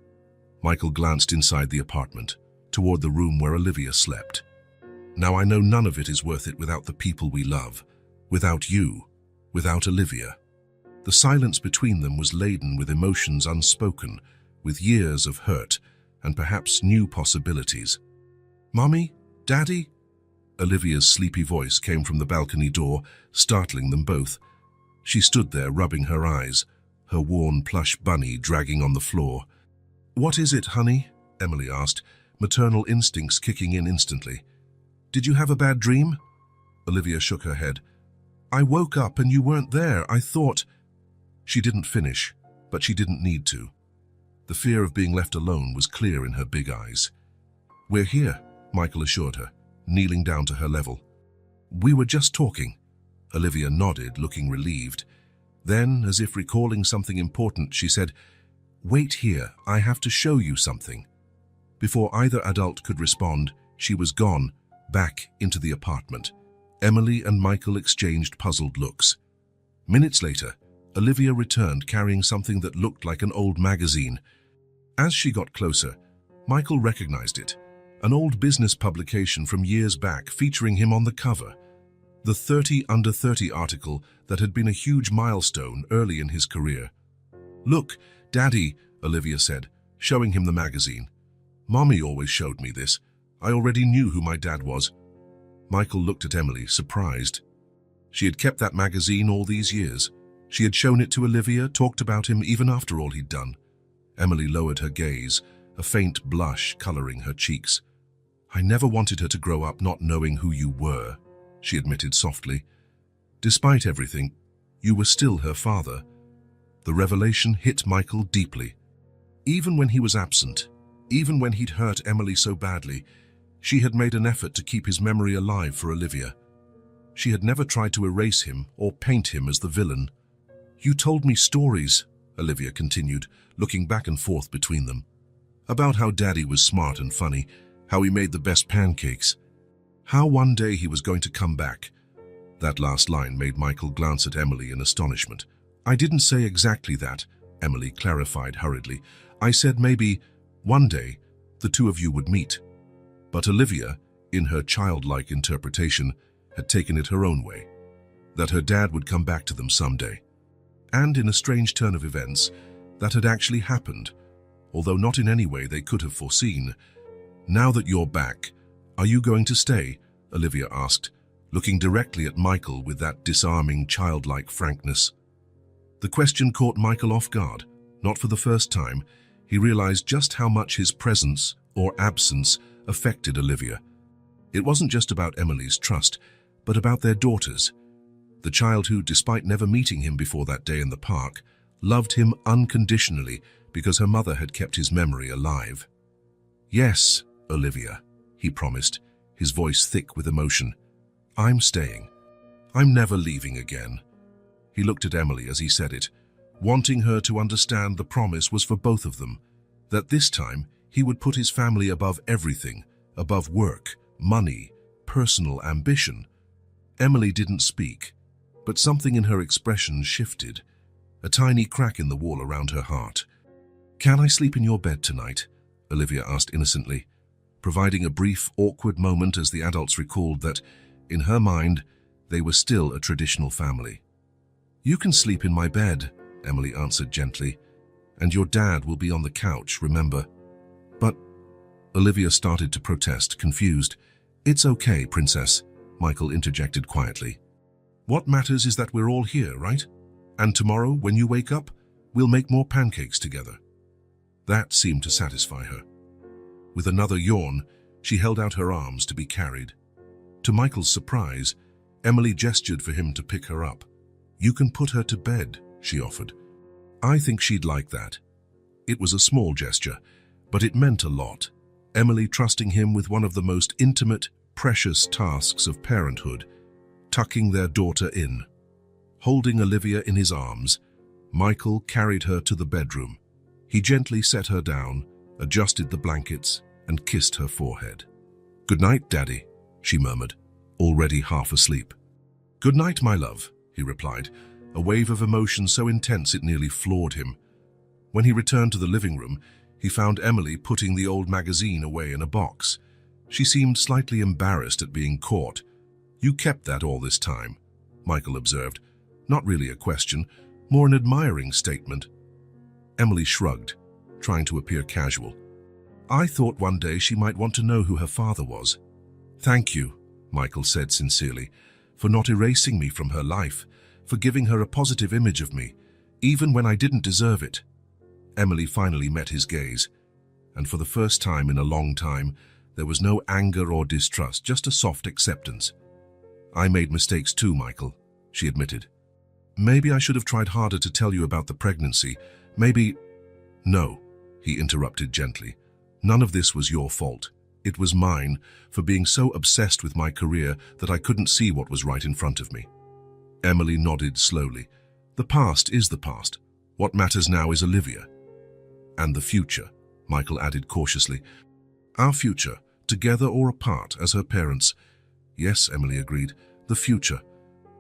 Michael glanced inside the apartment, toward the room where Olivia slept. "Now I know none of it is worth it without the people we love, without you, without Olivia." The silence between them was laden with emotions unspoken, with years of hurt, and perhaps new possibilities. "Mommy? Daddy?" Olivia's sleepy voice came from the balcony door, startling them both. She stood there rubbing her eyes, her worn plush bunny dragging on the floor. "What is it, honey?" Emily asked, maternal instincts kicking in instantly. "Did you have a bad dream?" Olivia shook her head. "I woke up and you weren't there. I thought—" She didn't finish, but she didn't need to. The fear of being left alone was clear in her big eyes. "We're here," Michael assured her, kneeling down to her level. "We were just talking." Olivia nodded, looking relieved. Then, as if recalling something important, she said, "Wait here, I have to show you something." Before either adult could respond, she was gone, back into the apartment. Emily and Michael exchanged puzzled looks. Minutes later, Olivia returned carrying something that looked like an old magazine. As she got closer, Michael recognized it, an old business publication from years back featuring him on the cover. The 30 Under 30 article that had been a huge milestone early in his career. "Look, Daddy," Olivia said, showing him the magazine. "Mommy always showed me this. I already knew who my dad was." Michael looked at Emily, surprised. She had kept that magazine all these years. She had shown it to Olivia, talked about him even after all he'd done. Emily lowered her gaze, a faint blush coloring her cheeks. "I never wanted her to grow up not knowing who you were," she admitted softly. "Despite everything, you were still her father." The revelation hit Michael deeply. Even when he was absent, even when he'd hurt Emily so badly, she had made an effort to keep his memory alive for Olivia. She had never tried to erase him or paint him as the villain. "You told me stories," Olivia continued, looking back and forth between them. "About how Daddy was smart and funny, how he made the best pancakes, how one day he was going to come back." That last line made Michael glance at Emily in astonishment. "I didn't say exactly that," Emily clarified hurriedly. "I said maybe, one day, the two of you would meet." But Olivia, in her childlike interpretation, had taken it her own way. That her dad would come back to them someday. And in a strange turn of events, that had actually happened, although not in any way they could have foreseen. "Now that you're back, are you going to stay?" Olivia asked, looking directly at Michael with that disarming, childlike frankness. The question caught Michael off guard. Not for the first time, he realized just how much his presence, or absence, affected Olivia. It wasn't just about Emily's trust, but about their daughters. The child who, despite never meeting him before that day in the park, loved him unconditionally because her mother had kept his memory alive. "Yes, Olivia," he promised, his voice thick with emotion. "I'm staying. I'm never leaving again." He looked at Emily as he said it, wanting her to understand the promise was for both of them, that this time he would put his family above everything, above work, money, personal ambition. Emily didn't speak, but something in her expression shifted, a tiny crack in the wall around her heart. "Can I sleep in your bed tonight?" Olivia asked innocently, providing a brief, awkward moment as the adults recalled that, in her mind, they were still a traditional family. "You can sleep in my bed," Emily answered gently, "and your dad will be on the couch, remember?" "But—" Olivia started to protest, confused. "It's okay, Princess," Michael interjected quietly. "What matters is that we're all here, right? And tomorrow, when you wake up, we'll make more pancakes together." That seemed to satisfy her. With another yawn, she held out her arms to be carried. To Michael's surprise, Emily gestured for him to pick her up. "You can put her to bed," she offered. "I think she'd like that." It was a small gesture, but it meant a lot. Emily trusting him with one of the most intimate, precious tasks of parenthood, tucking their daughter in. Holding Olivia in his arms, Michael carried her to the bedroom. He gently set her down, adjusted the blankets, and kissed her forehead. "Good night, Daddy," she murmured, already half asleep. "Good night, my love," he replied, a wave of emotion so intense it nearly floored him. When he returned to the living room, he found Emily putting the old magazine away in a box. She seemed slightly embarrassed at being caught. "You kept that all this time," Michael observed. Not really a question, more an admiring statement. Emily shrugged, trying to appear casual. "I thought one day she might want to know who her father was." "Thank you," Michael said sincerely, "for not erasing me from her life, for giving her a positive image of me, even when I didn't deserve it." Emily finally met his gaze, and for the first time in a long time, there was no anger or distrust, just a soft acceptance. "I made mistakes too, Michael," she admitted. "Maybe I should have tried harder to tell you about the pregnancy. Maybe—" "No," he interrupted gently. "None of this was your fault. It was mine, for being so obsessed with my career that I couldn't see what was right in front of me." Emily nodded slowly. "The past is the past. What matters now is Olivia." "And the future," Michael added cautiously. "Our future, together or apart as her parents." "Yes," Emily agreed, "the future."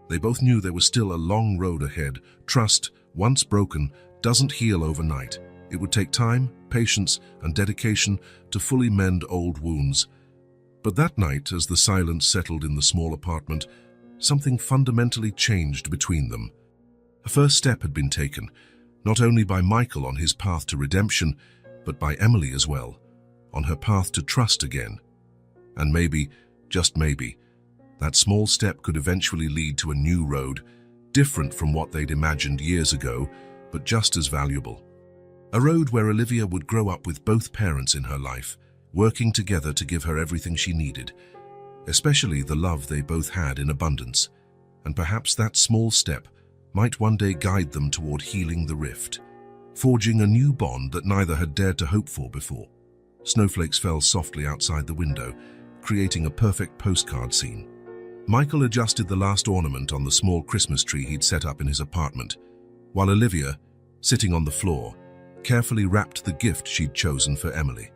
They both knew there was still a long road ahead. Trust, once broken, doesn't heal overnight. It would take time, patience, and dedication to fully mend old wounds. But that night, as the silence settled in the small apartment, something fundamentally changed between them. A first step had been taken, not only by Michael on his path to redemption, but by Emily as well, on her path to trust again. And maybe, just maybe, that small step could eventually lead to a new road, different from what they'd imagined years ago, but just as valuable. A road where Olivia would grow up with both parents in her life, working together to give her everything she needed, especially the love they both had in abundance. And perhaps that small step might one day guide them toward healing the rift, forging a new bond that neither had dared to hope for before. Snowflakes fell softly outside the window, creating a perfect postcard scene. Michael adjusted the last ornament on the small Christmas tree he'd set up in his apartment, while Olivia, sitting on the floor, carefully wrapped the gift she'd chosen for Emily.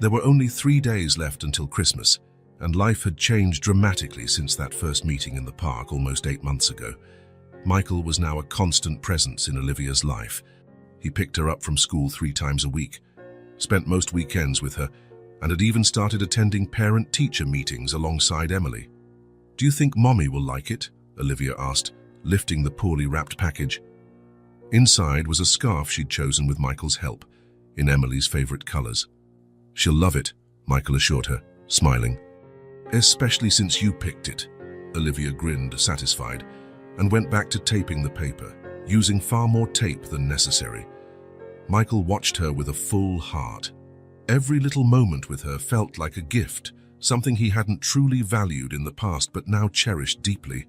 There were only 3 days left until Christmas, and life had changed dramatically since that first meeting in the park almost 8 months ago. Michael was now a constant presence in Olivia's life. He picked her up from school 3 times a week, spent most weekends with her, and had even started attending parent-teacher meetings alongside Emily. "Do you think Mommy will like it?" Olivia asked, lifting the poorly wrapped package. Inside was a scarf she'd chosen with Michael's help, in Emily's favorite colors. "She'll love it," Michael assured her, smiling. "Especially since you picked it." Olivia grinned, satisfied, and went back to taping the paper, using far more tape than necessary. Michael watched her with a full heart. Every little moment with her felt like a gift, something he hadn't truly valued in the past but now cherished deeply.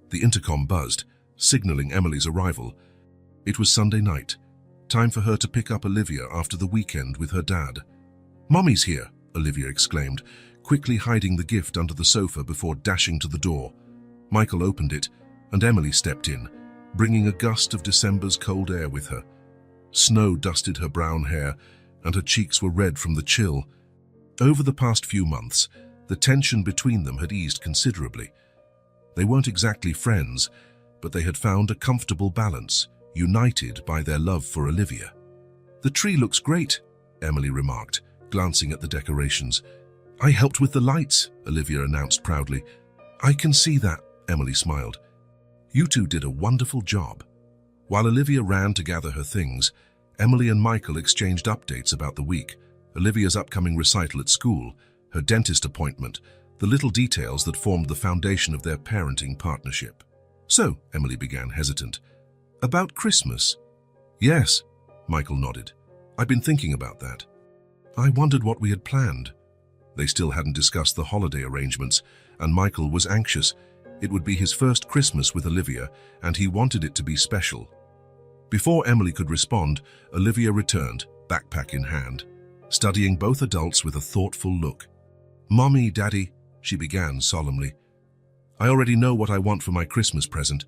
The intercom buzzed, signaling Emily's arrival. It was Sunday night, time for her to pick up Olivia after the weekend with her dad. "Mommy's here," Olivia exclaimed, quickly hiding the gift under the sofa before dashing to the door. Michael opened it, and Emily stepped in, bringing a gust of December's cold air with her. Snow dusted her brown hair, and her cheeks were red from the chill. Over the past few months, the tension between them had eased considerably. They weren't exactly friends, but they had found a comfortable balance, united by their love for Olivia. "The tree looks great," Emily remarked, glancing at the decorations. "I helped with the lights," Olivia announced proudly. "I can see that," Emily smiled. "You two did a wonderful job." While Olivia ran to gather her things, Emily and Michael exchanged updates about the week, Olivia's upcoming recital at school, her dentist appointment, the little details that formed the foundation of their parenting partnership. "So," Emily began, hesitant, "about Christmas?" "Yes," Michael nodded. "I've been thinking about that. I wondered what we had planned." They still hadn't discussed the holiday arrangements, and Michael was anxious. It would be his first Christmas with Olivia, and he wanted it to be special. Before Emily could respond, Olivia returned, backpack in hand, studying both adults with a thoughtful look. "Mommy, Daddy," she began solemnly, "I already know what I want for my Christmas present."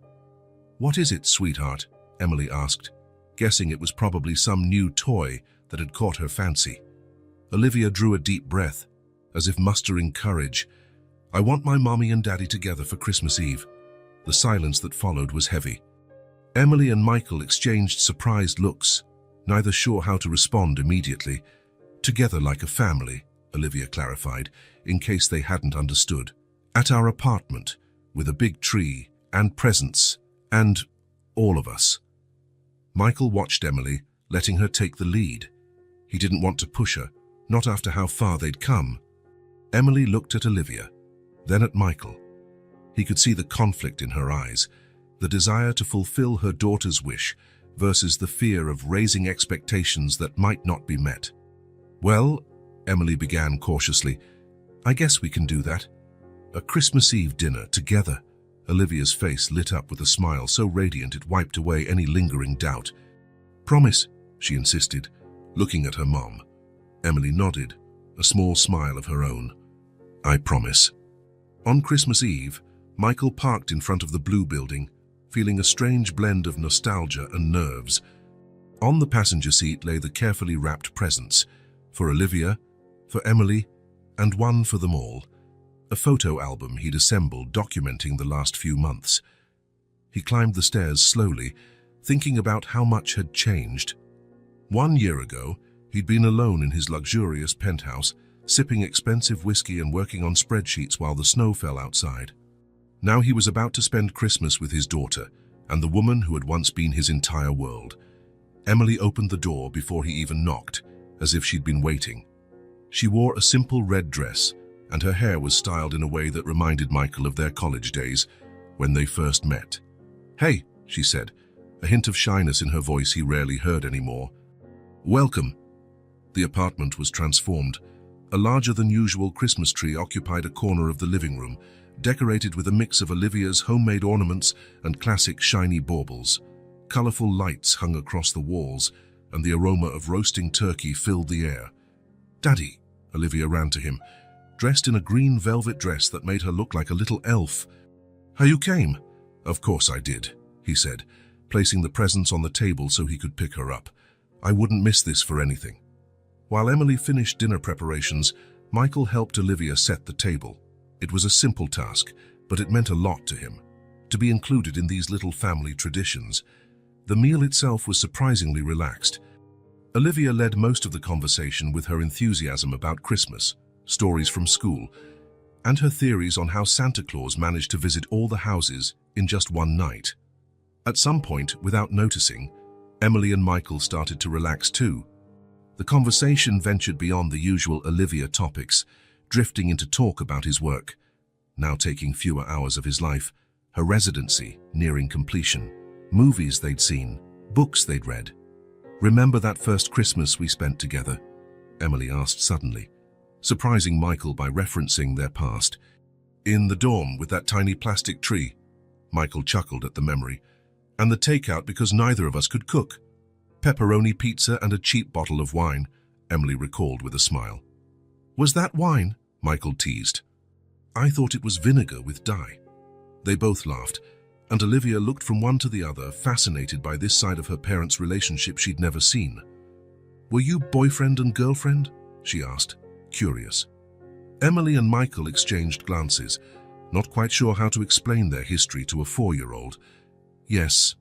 "What is it, sweetheart?" Emily asked, guessing it was probably some new toy that had caught her fancy. Olivia drew a deep breath, as if mustering courage. "I want my mommy and daddy together for Christmas Eve." The silence that followed was heavy. Emily and Michael exchanged surprised looks, neither sure how to respond immediately. "Together like a family," Olivia clarified, in case they hadn't understood. "At our apartment, with a big tree, and presents, and all of us." Michael watched Emily, letting her take the lead. He didn't want to push her, not after how far they'd come. Emily looked at Olivia, then at Michael. He could see the conflict in her eyes, the desire to fulfill her daughter's wish versus the fear of raising expectations that might not be met. "Well," Emily began cautiously, "I guess we can do that. A Christmas Eve dinner together." Olivia's face lit up with a smile so radiant it wiped away any lingering doubt. "Promise," she insisted, looking at her mom. Emily nodded, a small smile of her own. "I promise." On Christmas Eve, Michael parked in front of the blue building, feeling a strange blend of nostalgia and nerves. On the passenger seat lay the carefully wrapped presents, for Olivia, for Emily, and one for them all, a photo album he'd assembled documenting the last few months. He climbed the stairs slowly, thinking about how much had changed. 1 year ago, he'd been alone in his luxurious penthouse, sipping expensive whiskey and working on spreadsheets while the snow fell outside. Now he was about to spend Christmas with his daughter and the woman who had once been his entire world. Emily opened the door before he even knocked, as if she'd been waiting. She wore a simple red dress, and her hair was styled in a way that reminded Michael of their college days, when they first met. "Hey," she said, a hint of shyness in her voice he rarely heard anymore. "Welcome." The apartment was transformed. A larger-than-usual Christmas tree occupied a corner of the living room, decorated with a mix of Olivia's homemade ornaments and classic shiny baubles. Colorful lights hung across the walls, and the aroma of roasting turkey filled the air. "Daddy," Olivia ran to him, dressed in a green velvet dress that made her look like a little elf. "How you came?" "Of course I did," he said, placing the presents on the table so he could pick her up. "I wouldn't miss this for anything." While Emily finished dinner preparations, Michael helped Olivia set the table. It was a simple task, but it meant a lot to him, to be included in these little family traditions. The meal itself was surprisingly relaxed. Olivia led most of the conversation with her enthusiasm about Christmas, stories from school, and her theories on how Santa Claus managed to visit all the houses in just one night. At some point, without noticing, Emily and Michael started to relax too. The conversation ventured beyond the usual Olivia topics, drifting into talk about his work, now taking fewer hours of his life, her residency nearing completion, movies they'd seen, books they'd read. "Remember that first Christmas we spent together?" Emily asked suddenly, surprising Michael by referencing their past. "In the dorm with that tiny plastic tree," Michael chuckled at the memory. "And the takeout because neither of us could cook. Pepperoni pizza and a cheap bottle of wine," Emily recalled with a smile. "Was that wine?" Michael teased. "I thought it was vinegar with dye." They both laughed, and Olivia looked from one to the other, fascinated by this side of her parents' relationship she'd never seen. "Were you boyfriend and girlfriend?" she asked, curious. Emily and Michael exchanged glances, not quite sure how to explain their history to a 4-year-old. "Yes,"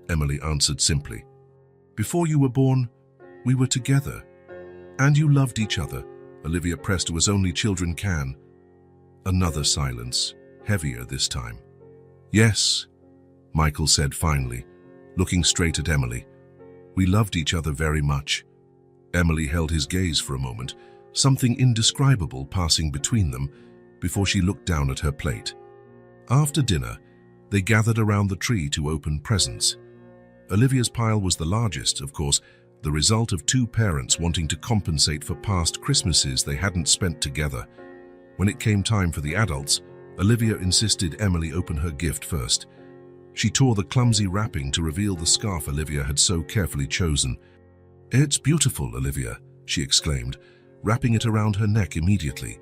Emily answered simply. "Before you were born, we were together. And you loved each other," Olivia pressed as only children can. Another silence, heavier this time. "Yes," Michael said finally, looking straight at Emily. "We loved each other very much." Emily held his gaze for a moment, something indescribable passing between them, before she looked down at her plate. After dinner, they gathered around the tree to open presents. Olivia's pile was the largest, of course, the result of two parents wanting to compensate for past Christmases they hadn't spent together. When it came time for the adults, Olivia insisted Emily open her gift first. She tore the clumsy wrapping to reveal the scarf Olivia had so carefully chosen. "It's beautiful, Olivia," she exclaimed, wrapping it around her neck immediately.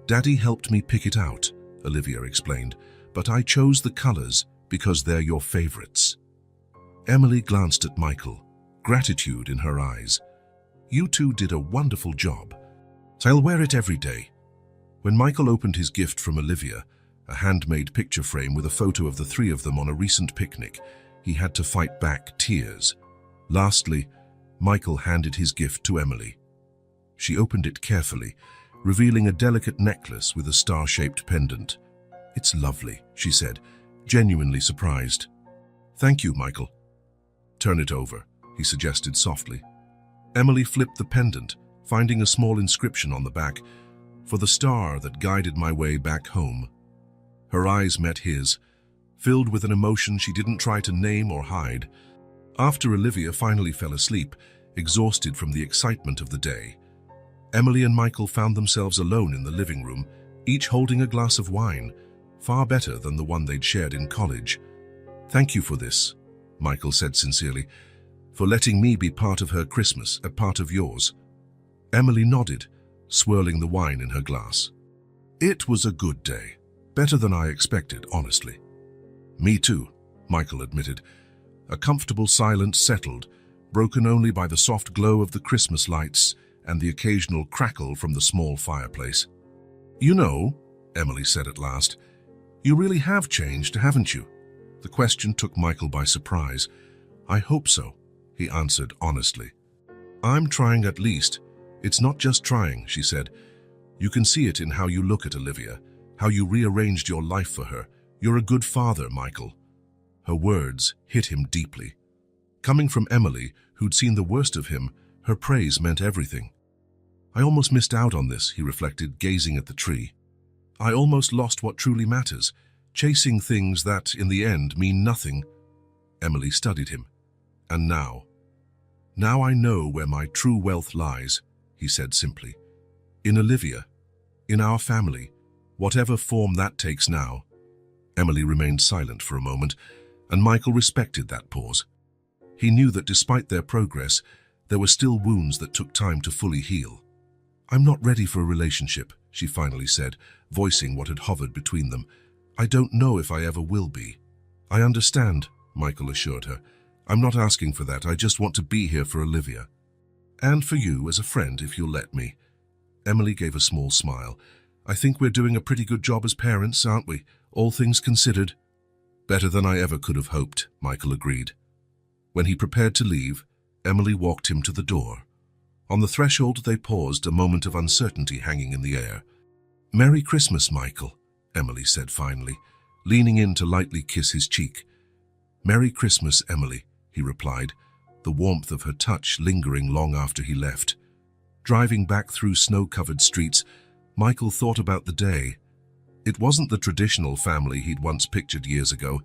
"Daddy helped me pick it out," Olivia explained, "but I chose the colors because they're your favorites." Emily glanced at Michael, gratitude in her eyes. "You two did a wonderful job. I'll wear it every day." When Michael opened his gift from Olivia, a handmade picture frame with a photo of the three of them on a recent picnic, he had to fight back tears. Lastly, Michael handed his gift to Emily. She opened it carefully, revealing a delicate necklace with a star-shaped pendant. "It's lovely," she said, genuinely surprised. "Thank you, Michael." "Turn it over," he suggested softly. Emily flipped the pendant, finding a small inscription on the back, "For the star that guided my way back home." Her eyes met his, filled with an emotion she didn't try to name or hide. After Olivia finally fell asleep, exhausted from the excitement of the day, Emily and Michael found themselves alone in the living room, each holding a glass of wine, far better than the one they'd shared in college. "Thank you for this," Michael said sincerely, "for letting me be part of her Christmas, a part of yours." Emily nodded, swirling the wine in her glass. "It was a good day. Better than I expected, honestly." "Me too," Michael admitted. A comfortable silence settled, broken only by the soft glow of the Christmas lights and the occasional crackle from the small fireplace. "You know," Emily said at last, "you really have changed, haven't you?" The question took Michael by surprise. "I hope so," he answered honestly. "I'm trying at least. It's not just trying," she said. "You can see it in how you look at Olivia, how you rearranged your life for her. You're a good father, Michael." Her words hit him deeply. Coming from Emily, who'd seen the worst of him, her praise meant everything. "I almost missed out on this," he reflected, gazing at the tree. "I almost lost what truly matters, chasing things that, in the end, mean nothing." Emily studied him. "And now I know where my true wealth lies," he said simply. "In Olivia, in our family, whatever form that takes now." Emily remained silent for a moment, and Michael respected that pause. He knew that despite their progress, there were still wounds that took time to fully heal. "I'm not ready for a relationship," she finally said, voicing what had hovered between them. "I don't know if I ever will be." "I understand," Michael assured her. "I'm not asking for that. I just want to be here for Olivia. And for you as a friend, if you'll let me." Emily gave a small smile. "I think we're doing a pretty good job as parents, aren't we? All things considered." "Better than I ever could have hoped," Michael agreed. When he prepared to leave, Emily walked him to the door. On the threshold they paused, a moment of uncertainty hanging in the air. "Merry Christmas, Michael," Emily said finally, leaning in to lightly kiss his cheek. "Merry Christmas, Emily," he replied, the warmth of her touch lingering long after he left. Driving back through snow-covered streets, Michael thought about the day. It wasn't the traditional family he'd once pictured years ago.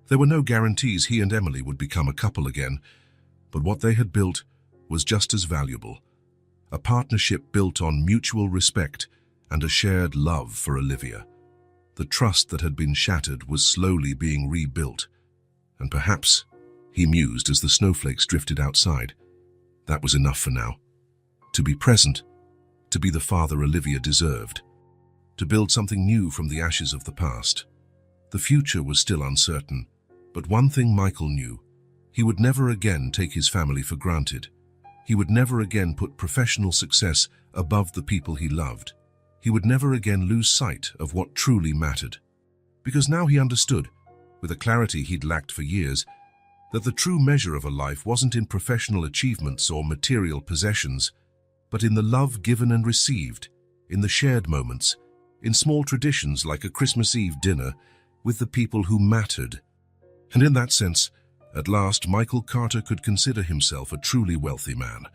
There were no guarantees he and Emily would become a couple again, but what they had built was just as valuable. A partnership built on mutual respect and a shared love for Olivia. The trust that had been shattered was slowly being rebuilt. And perhaps, he mused as the snowflakes drifted outside, that was enough for now. To be present, to be the father Olivia deserved, to build something new from the ashes of the past. The future was still uncertain, but one thing Michael knew: he would never again take his family for granted. He would never again put professional success above the people he loved. He would never again lose sight of what truly mattered. Because now he understood, with a clarity he'd lacked for years, that the true measure of a life wasn't in professional achievements or material possessions, but in the love given and received, in the shared moments, in small traditions like a Christmas Eve dinner with the people who mattered. And in that sense, at last, Michael Carter could consider himself a truly wealthy man.